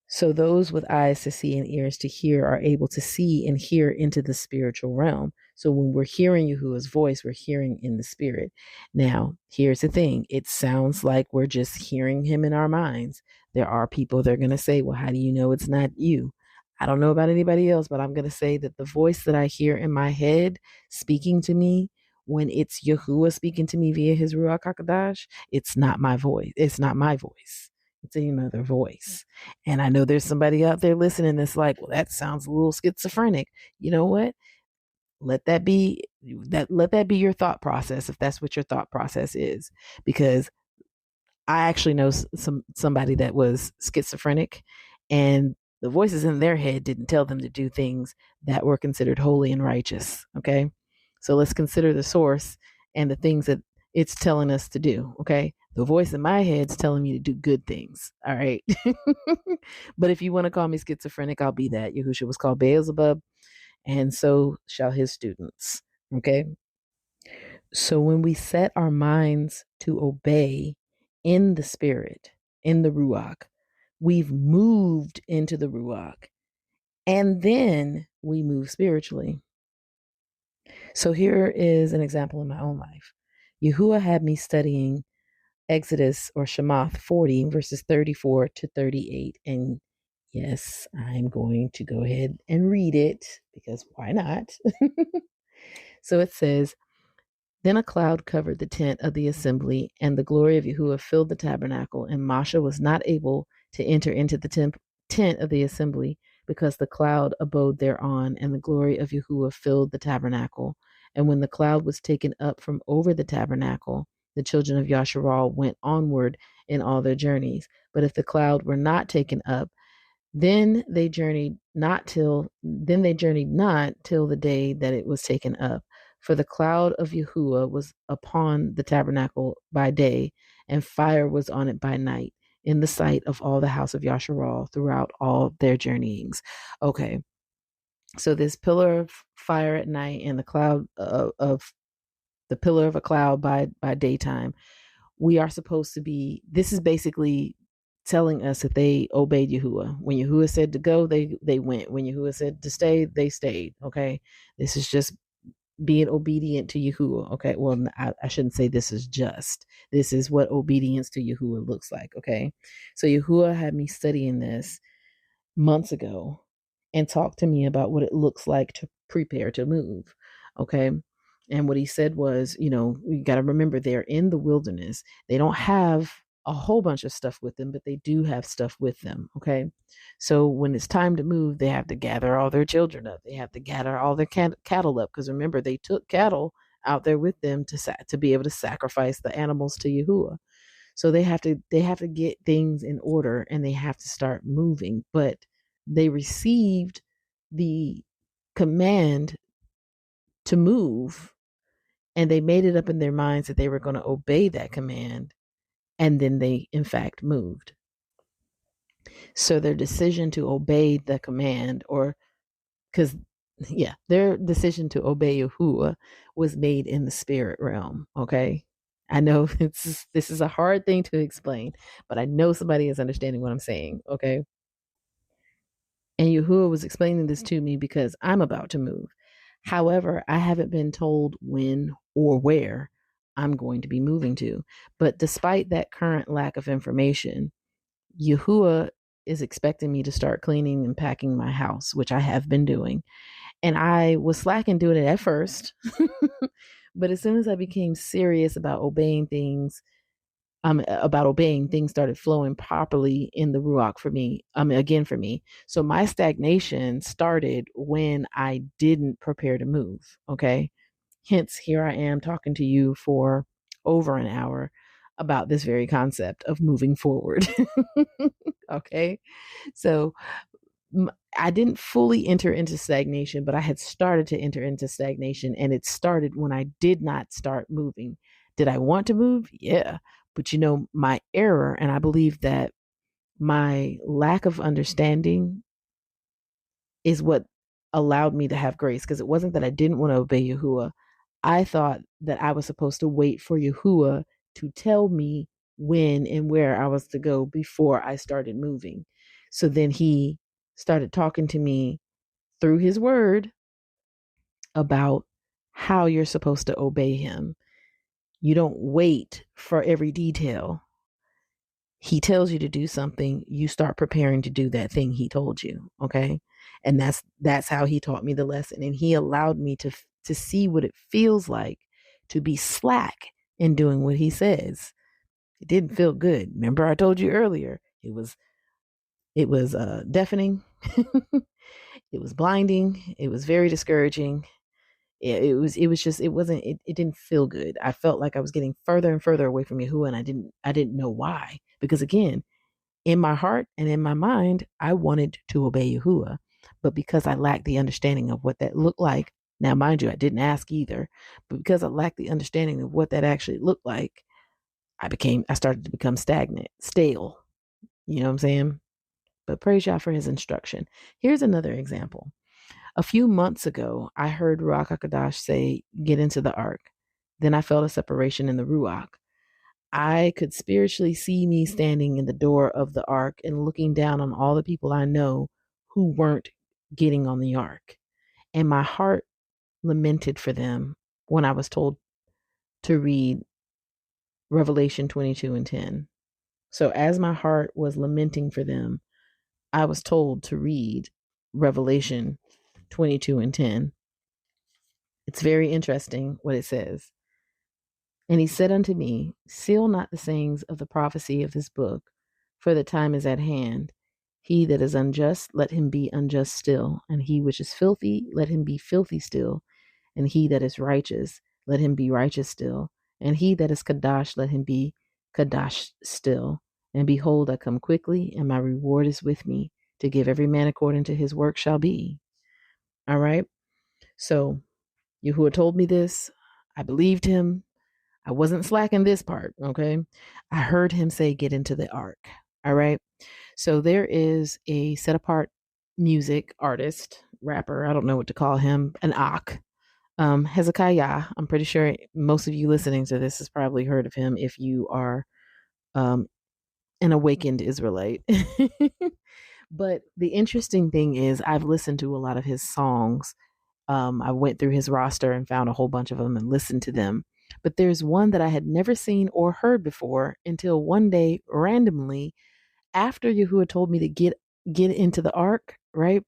So those with eyes to see and ears to hear are able to see and hear into the spiritual realm. So when we're hearing Yahuwah's voice, we're hearing in the spirit. Now, here's the thing. It sounds like we're just hearing him in our minds. There are people that are going to say, well, how do you know it's not you? I don't know about anybody else, but I'm going to say that the voice that I hear in my head speaking to me, when it's Yahuwah speaking to me via his Ruach HaKodesh, it's not my voice. It's not my voice. It's another voice. And I know there's somebody out there listening that's like, well, that sounds a little schizophrenic. You know what? Let that be your thought process, if that's what your thought process is. Because I actually know somebody that was schizophrenic, and the voices in their head didn't tell them to do things that were considered holy and righteous. Okay. So let's consider the source and the things that it's telling us to do. Okay. The voice in my head's telling me to do good things. All right. But if you want to call me schizophrenic, I'll be that. Yahusha was called Beelzebub, and so shall his students. Okay. So when we set our minds to obey in the spirit, in the Ruach, we've moved into the Ruach, and then we move spiritually. So here is an example in my own life. Yahuwah had me studying Exodus or Shemath 40 verses 34-38. And yes, I'm going to go ahead and read it because why not? So it says, then a cloud covered the tent of the assembly, and the glory of Yahuwah filled the tabernacle, and Moshe was not able to enter into the tent of the assembly, because the cloud abode thereon, and the glory of Yahuwah filled the tabernacle. And when the cloud was taken up from over the tabernacle, the children of Yasharal went onward in all their journeys. But if the cloud were not taken up, then they journeyed not till the day that it was taken up. For the cloud of Yahuwah was upon the tabernacle by day, and fire was on it by night, in the sight of all the house of Yasharal throughout all their journeyings. Okay, so this pillar of fire at night and the cloud of the pillar of a cloud by daytime. We are supposed to be. This is basically telling us that they obeyed Yahuwah. When Yahuwah said to go, they went. When Yahuwah said to stay, they stayed. Okay, this is just being obedient to Yahuwah. Okay, well, I shouldn't say this is just. This is what obedience to Yahuwah looks like. Okay, so Yahuwah had me studying this months ago and talked to me about what it looks like to prepare to move. Okay. And what he said was, you got to remember they're in the wilderness. They don't have a whole bunch of stuff with them, but they do have stuff with them. Okay. So when it's time to move, they have to gather all their children up. They have to gather all their cattle up. Because remember, they took cattle out there with them to be able to sacrifice the animals to Yahuwah. So they have to get things in order, and they have to start moving. But they received the command to move, and they made it up in their minds that they were going to obey that command, and then they in fact moved. So their decision to obey the command, or because yeah, their decision to obey Yahuwah was made in the spirit realm. Okay. I know this is a hard thing to explain, but I know somebody is understanding what I'm saying. Okay. And Yahuwah was explaining this to me because I'm about to move. However, I haven't been told when or where I'm going to be moving to. But despite that current lack of information, Yahuwah is expecting me to start cleaning and packing my house, which I have been doing. And I was slacking doing it at first. But as soon as I became serious about obeying, things started flowing properly in the Ruach for me, again for me. So my stagnation started when I didn't prepare to move. Okay. Hence, here I am talking to you for over an hour about this very concept of moving forward. Okay. So I didn't fully enter into stagnation, but I had started to enter into stagnation, and it started when I did not start moving. Did I want to move? Yeah. But my error, and I believe that my lack of understanding is what allowed me to have grace, because it wasn't that I didn't want to obey Yahuwah. I thought that I was supposed to wait for Yahuwah to tell me when and where I was to go before I started moving. So then he started talking to me through his word about how you're supposed to obey him. You don't wait for every detail. He tells you to do something, you start preparing to do that thing he told you. Okay. And that's how he taught me the lesson. And he allowed me to see what it feels like to be slack in doing what he says. It didn't feel good. Remember, I told you earlier, it was deafening. It was blinding. It was very discouraging. It didn't feel good. I felt like I was getting further and further away from Yahuwah, and I didn't know why. Because again, in my heart and in my mind, I wanted to obey Yahuwah. But because I lacked the understanding of what that looked like, now mind you, I didn't ask either, but because I lacked the understanding of what that actually looked like, I started to become stagnant, stale. You know what I'm saying? But praise Yah for his instruction. Here's another example. A few months ago, I heard Ruach HaKodesh say, get into the ark. Then I felt a separation in the Ruach. I could spiritually see me standing in the door of the ark and looking down on all the people I know who weren't getting on the ark. And my heart lamented for them when I was told to read Revelation 22 and 10. So as my heart was lamenting for them, I was told to read Revelation 22 and 10. It's very interesting what it says. And he said unto me, seal not the sayings of the prophecy of this book, for the time is at hand. He that is unjust, let him be unjust still. And he which is filthy, let him be filthy still. And he that is righteous, let him be righteous still. And he that is Kadash, let him be Kadash still. And behold, I come quickly, and my reward is with me, to give every man according to his work shall be. All right. So Yahuwah told me this. I believed him. I wasn't slacking this part. Okay. I heard him say, get into the ark. All right. So there is a set apart music artist, rapper. I don't know what to call him, an Ak. Hezekiah. I'm pretty sure most of you listening to this has probably heard of him if you are an awakened Israelite. But the interesting thing is, I've listened to a lot of his songs. I went through his roster and found a whole bunch of them and listened to them. But there's one that I had never seen or heard before until one day, randomly, after Yahuwah told me to get into the ark, right?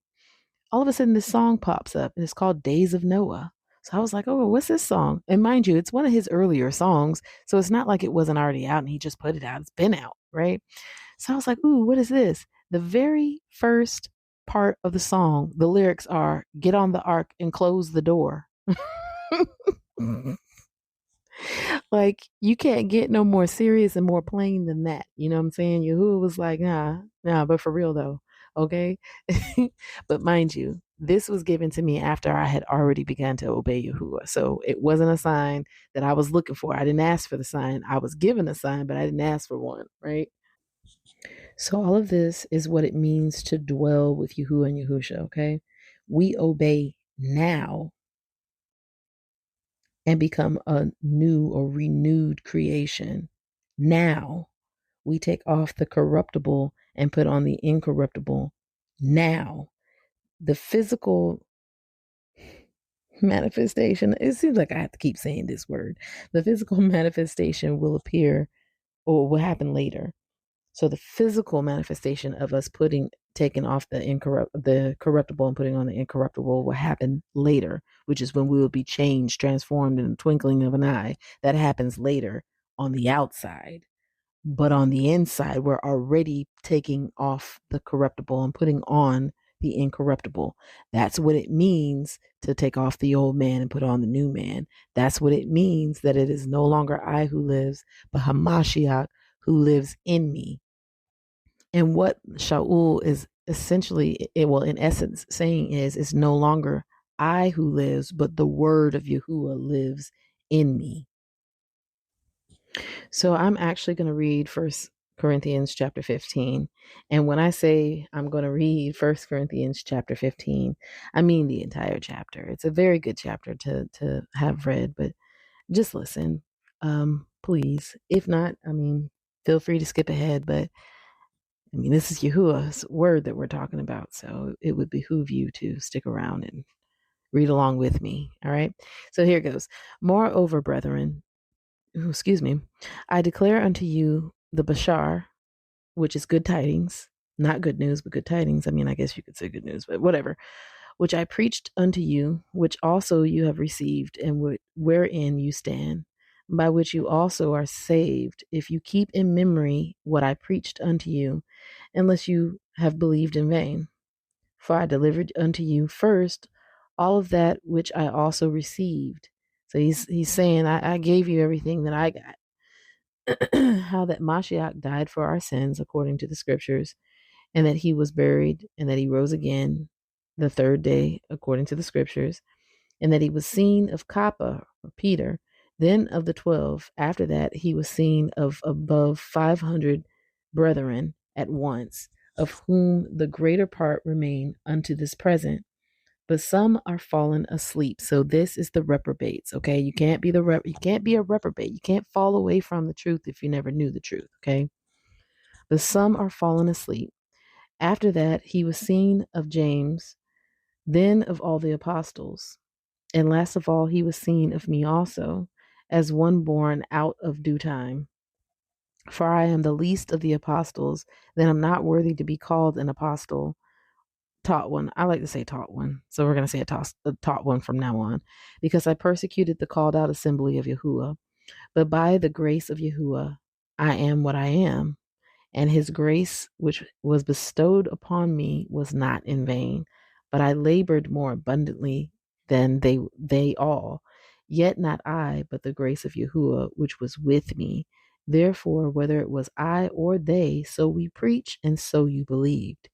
All of a sudden, this song pops up, and it's called Days of Noah. So I was like, oh, what's this song? And mind you, it's one of his earlier songs. So it's not like it wasn't already out and he just put it out. It's been out, right? So I was like, ooh, what is this? The very first part of the song, the lyrics are, get on the ark and close the door. Like, you can't get no more serious and more plain than that. You know what I'm saying? Yahuwah was like, nah, but for real though. Okay. But mind you, this was given to me after I had already begun to obey Yahuwah. So it wasn't a sign that I was looking for. I didn't ask for the sign. I was given a sign, but I didn't ask for one. Right. So all of this is what it means to dwell with Yahuwah and Yahusha. Okay. We obey now and become a new or renewed creation. Now we take off the corruptible and put on the incorruptible. Now the physical manifestation, it seems like I have to keep saying this word. The physical manifestation will appear or will happen later. So the physical manifestation of us taking off the corruptible and putting on the incorruptible will happen later, which is when we will be changed, transformed in the twinkling of an eye. That happens later on the outside. But on the inside, we're already taking off the corruptible and putting on the incorruptible. That's what it means to take off the old man and put on the new man. That's what it means that it is no longer I who lives, but Hamashiach who lives in me. And what Shaul is essentially, in essence, saying is, it's no longer I who lives, but the word of Yahuwah lives in me. So I'm actually going to read First Corinthians chapter 15. And when I say I'm going to read First Corinthians chapter 15, I mean the entire chapter. It's a very good chapter to have read, but just listen, please. If not, feel free to skip ahead. But this is Yahuwah's word that we're talking about, so it would behoove you to stick around and read along with me. All right. So here goes. Moreover, brethren, I declare unto you the Bashar, which is good tidings, not good news, but good tidings. I guess you could say good news, but whatever, which I preached unto you, which also you have received, and wherein you stand, by which you also are saved, if you keep in memory what I preached unto you, unless you have believed in vain. For I delivered unto you first all of that which I also received. So he's saying, I gave you everything that I got. How that Mashiach died for our sins according to the scriptures, and that he was buried, and that he rose again the third day according to the scriptures, and that he was seen of Kappa, or Peter, then of the 12. After that, he was seen of above 500 brethren at once, of whom the greater part remain unto this present. But some are fallen asleep. So this is the reprobates. Okay, you can't be you can't be a reprobate. You can't fall away from the truth if you never knew the truth. Okay, but some are fallen asleep. After that, he was seen of James, then of all the apostles, and last of all, he was seen of me also, as one born out of due time. For I am the least of the apostles, then I'm not worthy to be called an apostle. Taught one. I like to say taught one. So we're going to say a taught one from now on, because I persecuted the called out assembly of Yahuwah. But by the grace of Yahuwah, I am what I am. And his grace, which was bestowed upon me, was not in vain, but I labored more abundantly than they all. Yet not I, but the grace of Yahuwah, which was with me. Therefore, whether it was I or they, so we preach, and so you believed.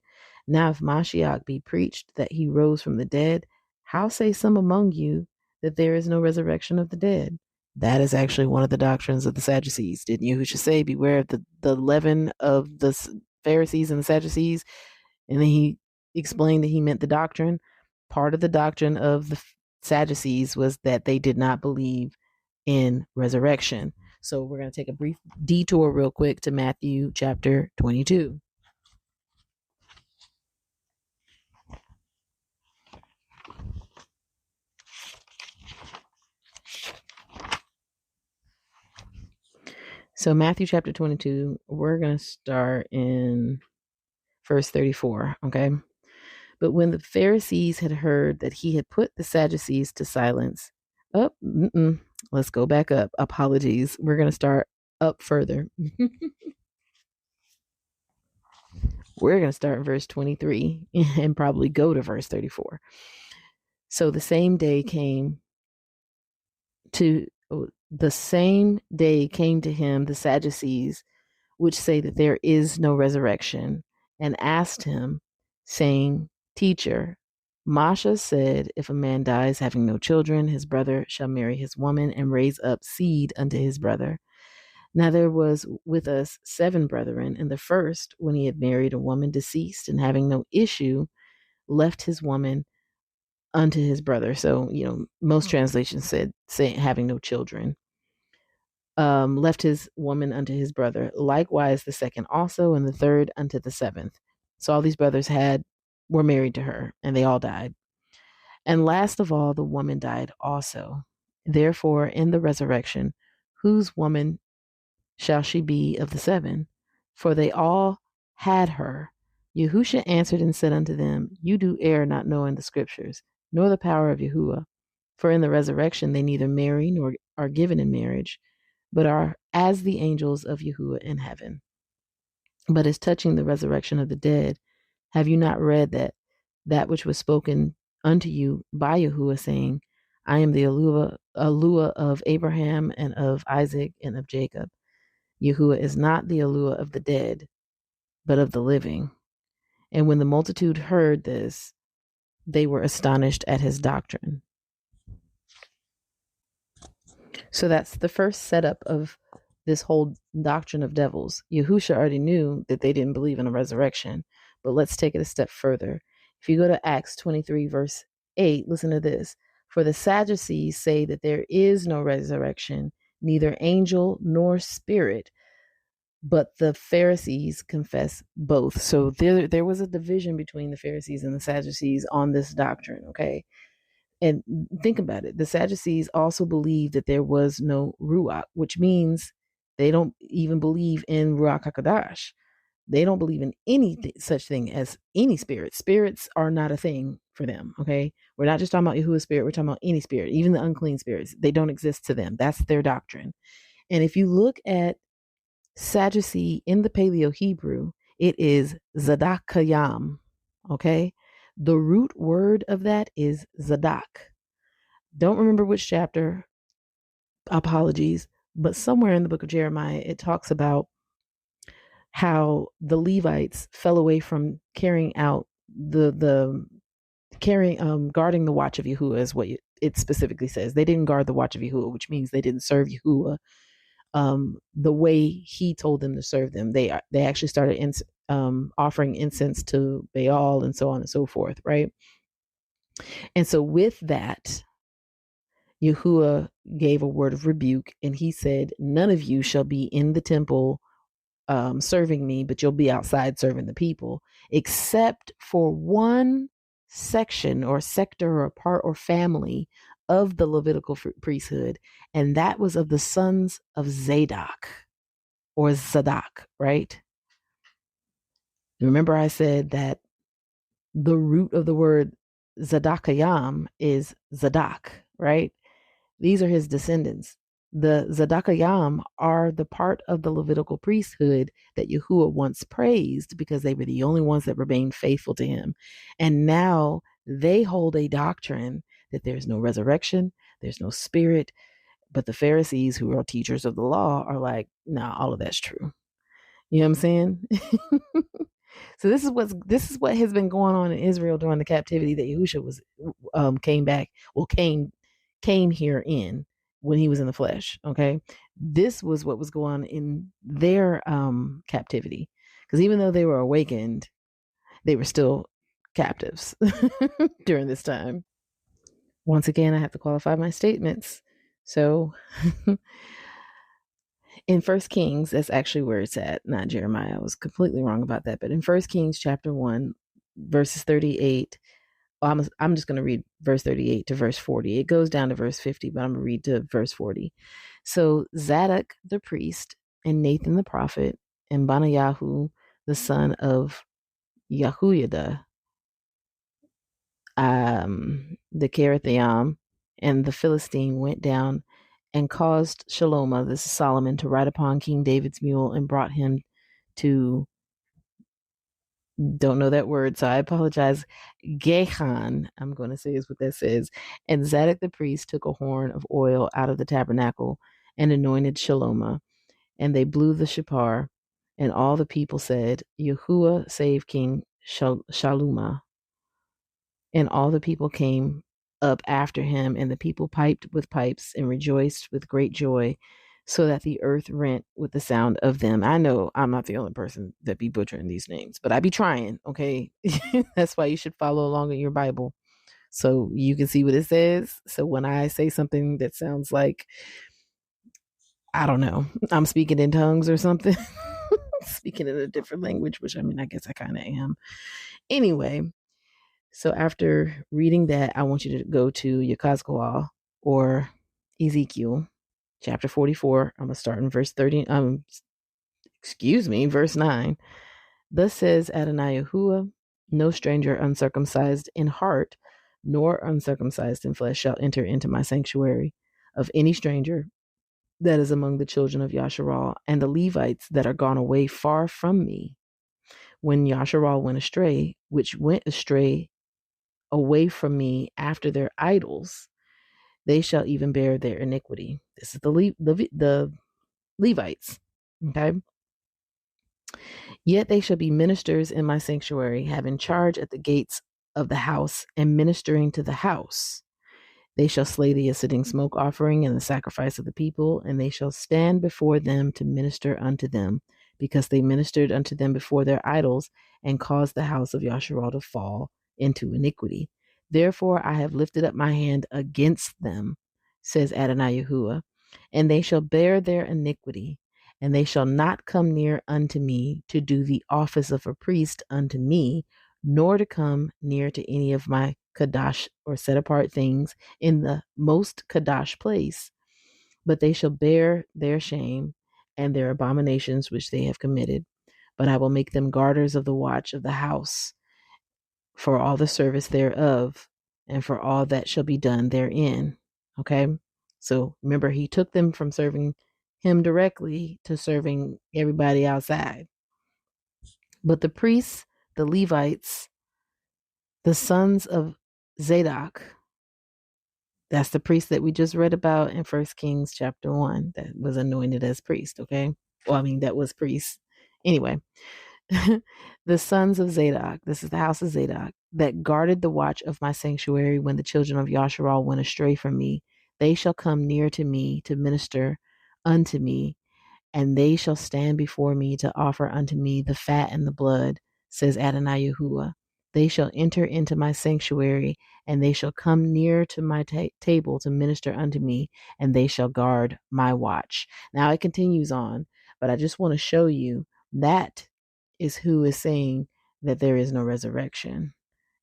Now, if Mashiach be preached that he rose from the dead, how say some among you that there is no resurrection of the dead? That is actually one of the doctrines of the Sadducees. Didn't Yahusha say, beware of the leaven of the Pharisees and the Sadducees? And then he explained that he meant the doctrine. Part of the doctrine of the Sadducees was that they did not believe in resurrection. So we're going to take a brief detour real quick to Matthew chapter 22. So Matthew chapter 22, we're going to start in verse 34, okay? But when the Pharisees had heard that he had put the Sadducees to silence, let's go back up. Apologies. We're going to start up further. We're going to start in verse 23 and probably go to verse 34. So the same day came to him the Sadducees, which say that there is no resurrection, and asked him, saying, Teacher, Masha said, if a man dies having no children, his brother shall marry his woman and raise up seed unto his brother. Now there was with us 7 brethren, and the first, when he had married a woman deceased and having no issue, left his woman unto his brother. So, most translations say having no children. Left his woman unto his brother. Likewise, the second also, and the third unto the seventh. So all these brothers were married to her, and they all died. And last of all, the woman died also. Therefore, in the resurrection, whose woman shall she be of the seven? For they all had her. Yahusha answered and said unto them, You do err, not knowing the scriptures, nor the power of Yahuwah. For in the resurrection they neither marry nor are given in marriage, but are as the angels of Yahuwah in heaven. But as touching the resurrection of the dead, have you not read that which was spoken unto you by Yahuwah, saying, I am the Eluah of Abraham and of Isaac and of Jacob. Yahuwah is not the Eluah of the dead, but of the living. And when the multitude heard this, they were astonished at his doctrine. So that's the first setup of this whole doctrine of devils. Yahusha already knew that they didn't believe in a resurrection, but let's take it a step further. If you go to Acts 23, verse 8, listen to this. For the Sadducees say that there is no resurrection, neither angel nor spirit, but the Pharisees confess both. So there was a division between the Pharisees and the Sadducees on this doctrine, okay? And think about it. The Sadducees also believed that there was no Ruach, which means they don't even believe in Ruach HaKodesh. They don't believe in any such thing as any spirit. Spirits are not a thing for them, okay? We're not just talking about Yahuwah's spirit. We're talking about any spirit, even the unclean spirits. They don't exist to them. That's their doctrine. And if you look at Sadducee in the Paleo Hebrew, it is Zadakayam, okay? The root word of that is Zadak. Don't remember which chapter, apologies, but somewhere in the book of Jeremiah, it talks about how the Levites fell away from carrying out guarding the watch of Yahuwah is what it specifically says. They didn't guard the watch of Yahuwah, which means they didn't serve Yahuwah the way he told them to serve them. They actually started offering incense to Baal and so on and so forth, right? And so with that, Yahuwah gave a word of rebuke, and he said, none of you shall be in the temple serving me, but you'll be outside serving the people, except for one section or sector or part or family of the Levitical priesthood, and that was of the sons of Zadok or Zadok, right? Remember I said that the root of the word Zadokayam is Zadok, right? These are his descendants. The Zadokayam are the part of the Levitical priesthood that Yahuwah once praised because they were the only ones that remained faithful to him. And now they hold a doctrine that there's no resurrection, there's no spirit. But the Pharisees, who are teachers of the law, are like, nah, all of that's true. You know what I'm saying? So this is what has been going on in Israel during the captivity that Yahusha was came here in when he was in the flesh. Okay, this was what was going on in their captivity, because even though they were awakened, they were still captives during this time. Once again, I have to qualify my statements. So in First Kings, that's actually where it's at, not Jeremiah. I was completely wrong about that. But in First Kings chapter 1, verses 38, I'm just going to read verse 38 to verse 40. It goes down to verse 50, but I'm going to read to verse 40. So Zadok the priest and Nathan the prophet and Banayahu the son of Yahuiada, the Kerethaim, and the Philistine went down and caused Shalomah, this is Solomon, to ride upon King David's mule and brought him to, don't know that word, so I apologize, Gechan, I'm going to say is what that says. And Zadok the priest took a horn of oil out of the tabernacle and anointed Shalomah, and they blew the shofar, and all the people said, Yahuwah save King Shalomah. And all the people came up after him, and the people piped with pipes and rejoiced with great joy, so that the earth rent with the sound of them. I know I'm not the only person that be butchering these names, but I be trying, okay? That's why you should follow along in your Bible. So you can see what it says. So when I say something that sounds like, I don't know, I'm speaking in tongues or something, speaking in a different language, which I mean, I guess I kind of am. Anyway, so after reading that, I want you to go to Yekazkawa or Ezekiel chapter 44. I'm going to start in verse 30. Verse 9. Thus says Adonai Yahuwah, no stranger uncircumcised in heart, nor uncircumcised in flesh shall enter into my sanctuary of any stranger that is among the children of Yasharal, and the Levites that are gone away far from me. When Yasharal went astray, which went astray away from me after their idols, they shall even bear their iniquity. This is the Levites. Okay. Yet they shall be ministers in my sanctuary, having charge at the gates of the house and ministering to the house. They shall slay the sitting smoke offering and the sacrifice of the people, and they shall stand before them to minister unto them, because they ministered unto them before their idols and caused the house of Yasharal to fall into iniquity. Therefore I have lifted up my hand against them, says Adonai Yahuwah, and they shall bear their iniquity, and they shall not come near unto me to do the office of a priest unto me, nor to come near to any of my Kadash or set apart things in the most Kadash place, but they shall bear their shame and their abominations which they have committed. But I will make them guarders of the watch of the house for all the service thereof and for all that shall be done therein. Okay. So remember, he took them from serving him directly to serving everybody outside. But the priests, the Levites, the sons of Zadok, that's the priest that we just read about in 1 Kings chapter 1 that was anointed as priest, okay? Well, I mean, that was priest. Anyway, the sons of Zadok, this is the house of Zadok, that guarded the watch of my sanctuary when the children of Yasharal went astray from me, they shall come near to me to minister unto me, and they shall stand before me to offer unto me the fat and the blood, says Adonai Yahuwah. They shall enter into my sanctuary, and they shall come near to my table to minister unto me, and they shall guard my watch. Now it continues on, but I just want to show you that is who is saying that there is no resurrection.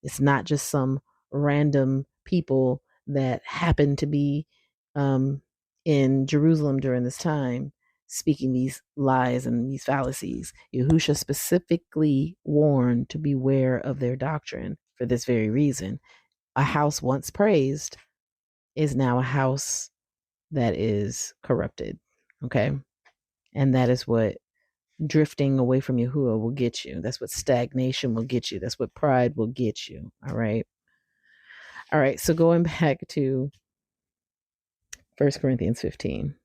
It's not just some random people that happen to be in Jerusalem during this time speaking these lies and these fallacies. Yahusha specifically warned to beware of their doctrine for this very reason. A house once praised is now a house that is corrupted. Okay. And that is what drifting away from Yahuwah will get you. That's what stagnation will get you. That's what pride will get you. All right. All right. So going back to 1 Corinthians 15.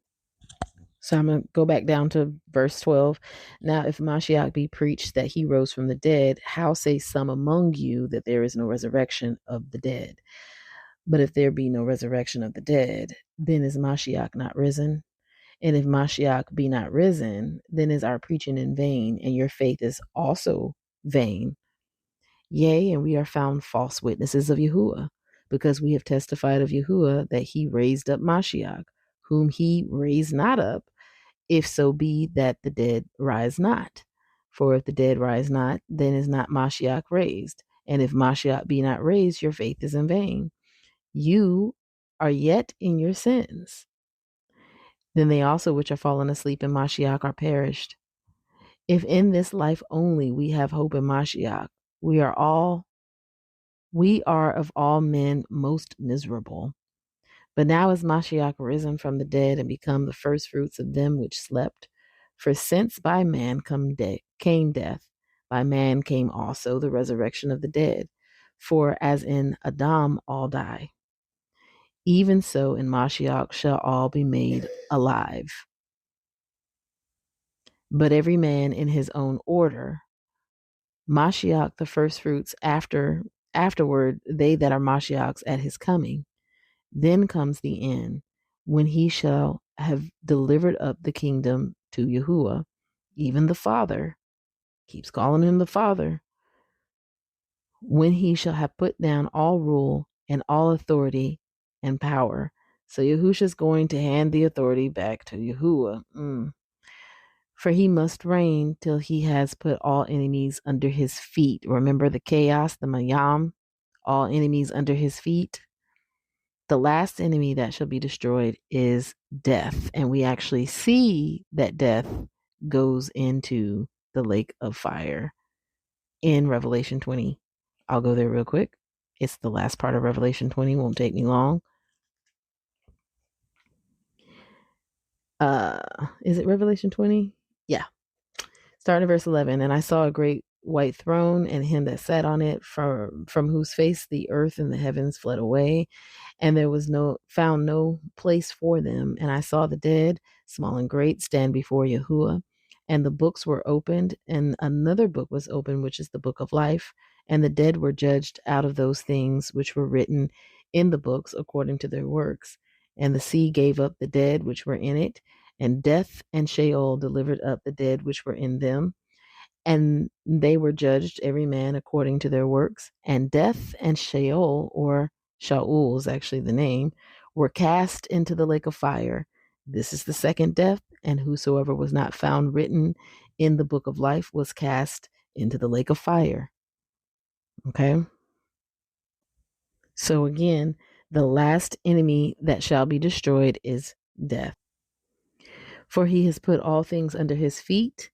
So I'm going to go back down to verse 12. Now, if Mashiach be preached that he rose from the dead, how say some among you that there is no resurrection of the dead? But if there be no resurrection of the dead, then is Mashiach not risen? And if Mashiach be not risen, then is our preaching in vain, and your faith is also vain. Yea, and we are found false witnesses of Yahuwah, because we have testified of Yahuwah that he raised up Mashiach, whom he raised not up, if so be that the dead rise not. For if the dead rise not, then is not Mashiach raised. And if Mashiach be not raised, your faith is in vain. You are yet in your sins. Then they also which are fallen asleep in Mashiach are perished. If in this life only we have hope in Mashiach, we are of all men most miserable. But now is Mashiach risen from the dead and become the first fruits of them which slept. For since by man came death, by man came also the resurrection of the dead. For as in Adam all die, even so in Mashiach shall all be made alive. But every man in his own order. Mashiach the first fruits, afterward they that are Mashiach's at his coming. Then comes the end, when he shall have delivered up the kingdom to Yahuwah, even the Father, keeps calling him the Father, when he shall have put down all rule and all authority and power. So Yahusha is going to hand the authority back to Yahuwah. For he must reign till he has put all enemies under his feet. Remember the chaos, the mayam, all enemies under his feet. The last enemy that shall be destroyed is death. And we actually see that death goes into the lake of fire in Revelation 20. I'll go there real quick. It's the last part of Revelation 20. Won't take me long. Is it Revelation 20? Yeah. Starting at verse 11. And I saw a great white throne and him that sat on it, from whose face the earth and the heavens fled away, and there was found no place for them. And I saw the dead, small and great, stand before Yahuwah, and the books were opened, and another book was opened, which is the book of life. And the dead were judged out of those things which were written in the books according to their works. And the sea gave up the dead which were in it, and death and Sheol delivered up the dead which were in them, and they were judged every man according to their works. And death and Sheol, or Shaul is actually the name, were cast into the lake of fire. This is the second death, and whosoever was not found written in the book of life was cast into the lake of fire. Okay? So again, the last enemy that shall be destroyed is death. For he has put all things under his feet.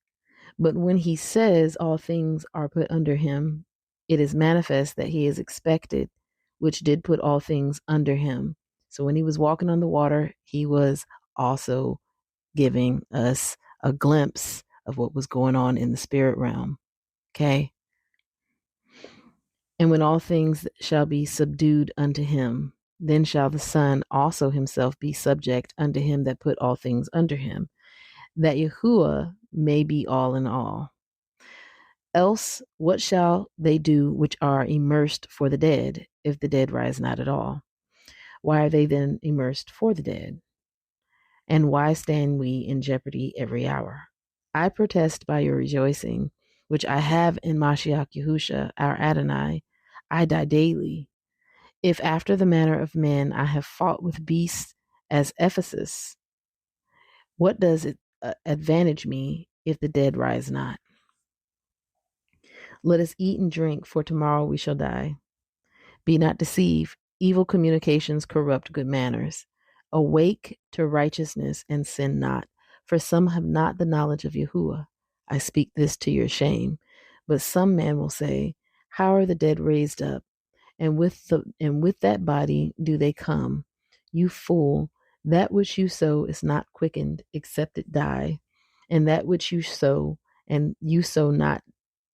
But when he says all things are put under him, it is manifest that he is expected, which did put all things under him. So when he was walking on the water, he was also giving us a glimpse of what was going on in the spirit realm. Okay? And when all things shall be subdued unto him, then shall the Son also himself be subject unto him that put all things under him, that Yahuwah may be all in all. Else what shall they do which are immersed for the dead, if the dead rise not at all? Why are they then immersed for the dead? And why stand we in jeopardy every hour? I protest by your rejoicing, which I have in Mashiach Yahusha, our Adonai, I die daily. If after the manner of men I have fought with beasts as Ephesus, what does it advantage me if the dead rise not? Let us eat and drink, for tomorrow we shall die. Be not deceived. Evil communications corrupt good manners. Awake to righteousness and sin not, for some have not the knowledge of Yahuwah. I speak this to your shame. But some man will say, how are the dead raised up? And with that body do they come? You fool, that which you sow is not quickened, except it die. And that which you sow, and you sow not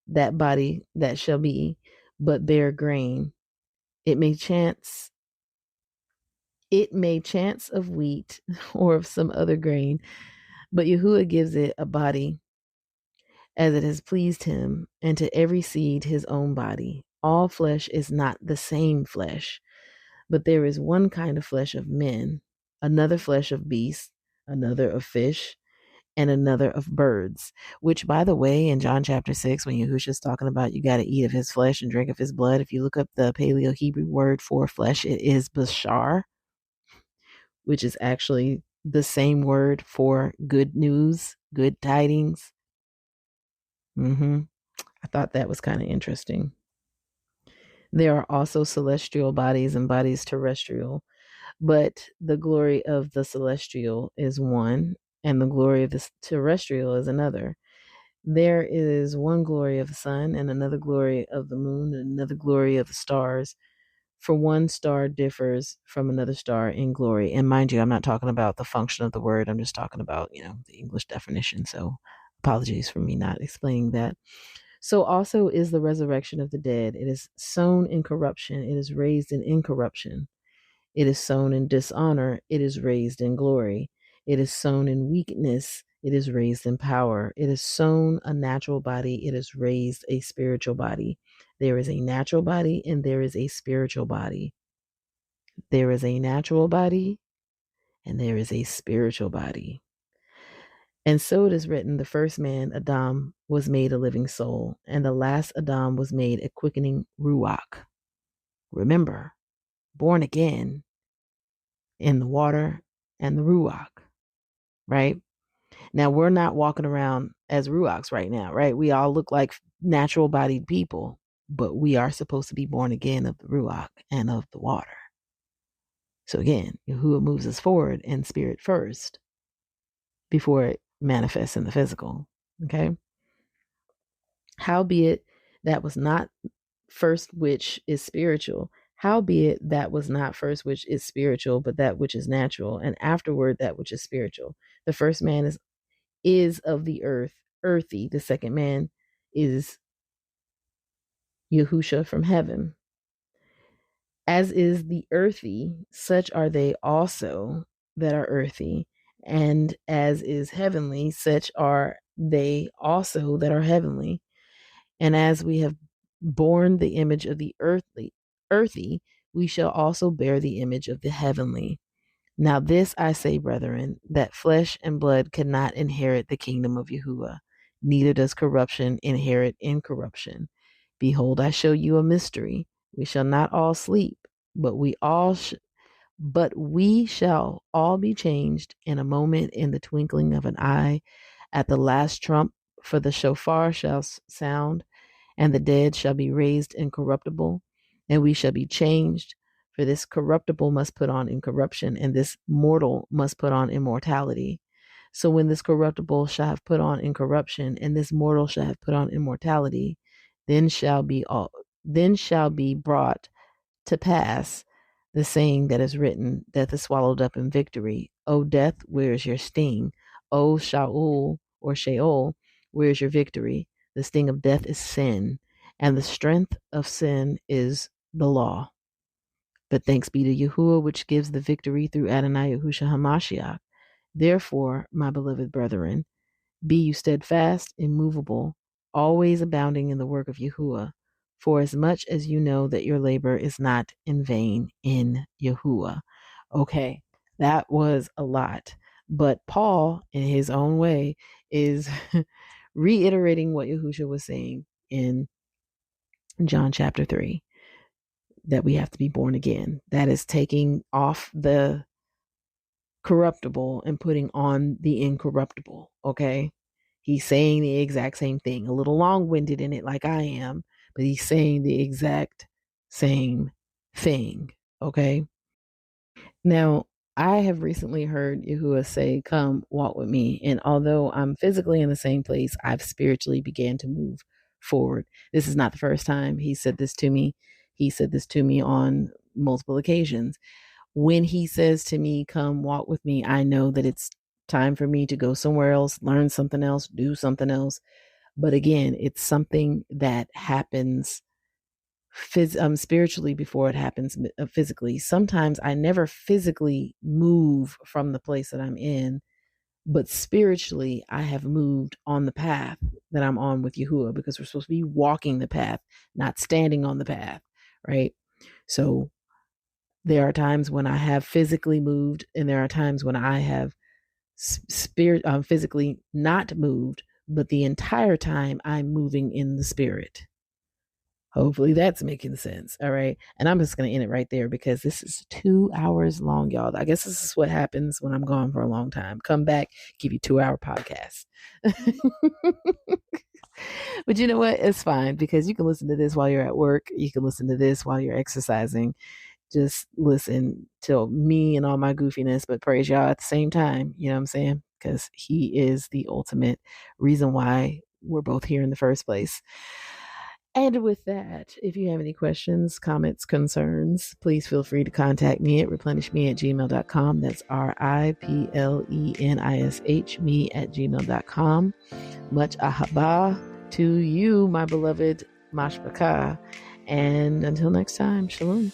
that body that shall be, but bear grain. It may chance of wheat or of some other grain, but Yahuwah gives it a body as it has pleased him, and to every seed his own body. All flesh is not the same flesh, but there is one kind of flesh of men, another flesh of beasts, another of fish, and another of birds. Which, by the way, in John chapter 6, when Yahushua is talking about you got to eat of his flesh and drink of his blood, if you look up the Paleo Hebrew word for flesh, it is bashar, which is actually the same word for good news, good tidings. I thought that was kind of interesting. There are also celestial bodies and bodies terrestrial, but the glory of the celestial is one, and the glory of the terrestrial is another. There is one glory of the sun, and another glory of the moon, and another glory of the stars. For one star differs from another star in glory. And mind you, I'm not talking about the function of the word. I'm just talking about, the English definition. So apologies for me not explaining that. So also is the resurrection of the dead. It is sown in corruption. It is raised in incorruption. It is sown in dishonor. It is raised in glory. It is sown in weakness. It is raised in power. It is sown a natural body. It is raised a spiritual body. There is a natural body and there is a spiritual body. There is a natural body and there is a spiritual body. And so it is written, the first man, Adam, was made a living soul, and the last Adam was made a quickening ruach. Remember, born again in the water and the Ruach, right? Now, we're not walking around as Ruachs right now, right? We all look like natural bodied people, but we are supposed to be born again of the Ruach and of the water. So again, Yahuwah moves us forward in spirit first before it manifests in the physical. Okay. Howbeit that was not first which is spiritual. Howbeit that was not first which is spiritual, but that which is natural, and afterward that which is spiritual. The first man is of the earth, earthy. The second man is Yahusha from heaven. As is the earthy, such are they also that are earthy, and as is heavenly, such are they also that are heavenly. And as we have borne the image of the earthy, we shall also bear the image of the heavenly. Now this I say, brethren, that flesh and blood cannot inherit the kingdom of Yahuwah, neither does corruption inherit incorruption. Behold, I show you a mystery. We shall not all sleep, but we shall all be changed in a moment, in the twinkling of an eye, at the last trump. For the shofar shall sound, and the dead shall be raised incorruptible, and we shall be changed. For this corruptible must put on incorruption, and this mortal must put on immortality. So when this corruptible shall have put on incorruption, and this mortal shall have put on immortality, then shall be brought to pass the saying that is written, death is swallowed up in victory. O death, where is your sting? O Shaul or Sheol, where is your victory? The sting of death is sin, and the strength of sin is the law. But thanks be to Yahuwah, which gives the victory through Adonai Yahusha HaMashiach. Therefore, my beloved brethren, be you steadfast, immovable, always abounding in the work of Yahuwah, for as much as you know that your labor is not in vain in Yahuwah. Okay, that was a lot. But Paul, in his own way, is reiterating what Yahusha was saying in John chapter 3, that we have to be born again. That is taking off the corruptible and putting on the incorruptible. Okay. He's saying the exact same thing, a little long-winded in it like I am, but he's saying the exact same thing. Okay. Now, I have recently heard Yahuwah say, come walk with me. And although I'm physically in the same place, I've spiritually began to move forward. This is not the first time he said this to me. He said this to me on multiple occasions. When he says to me, come walk with me, I know that it's time for me to go somewhere else, learn something else, do something else. But again, it's something that happens spiritually before it happens physically. Sometimes I never physically move from the place that I'm in, but spiritually I have moved on the path that I'm on with Yahuwah, because we're supposed to be walking the path, not standing on the path, right? So there are times when I have physically moved, and there are times when I have physically not moved, but the entire time I'm moving in the spirit. Hopefully that's making sense. All right. And I'm just going to end it right there, because this is 2 hours long, y'all. I guess this is what happens when I'm gone for a long time. Come back, give you 2-hour podcast. But you know what? It's fine, because you can listen to this while you're at work. You can listen to this while you're exercising. Just listen to me and all my goofiness, but praise y'all at the same time. You know what I'm saying? Because he is the ultimate reason why we're both here in the first place. And with that, if you have any questions, comments, concerns, please feel free to contact me at replenishme@gmail.com. That's RIPLENISH, me@gmail.com. Much ahaba to you, my beloved Mashbaka. And until next time, shalom.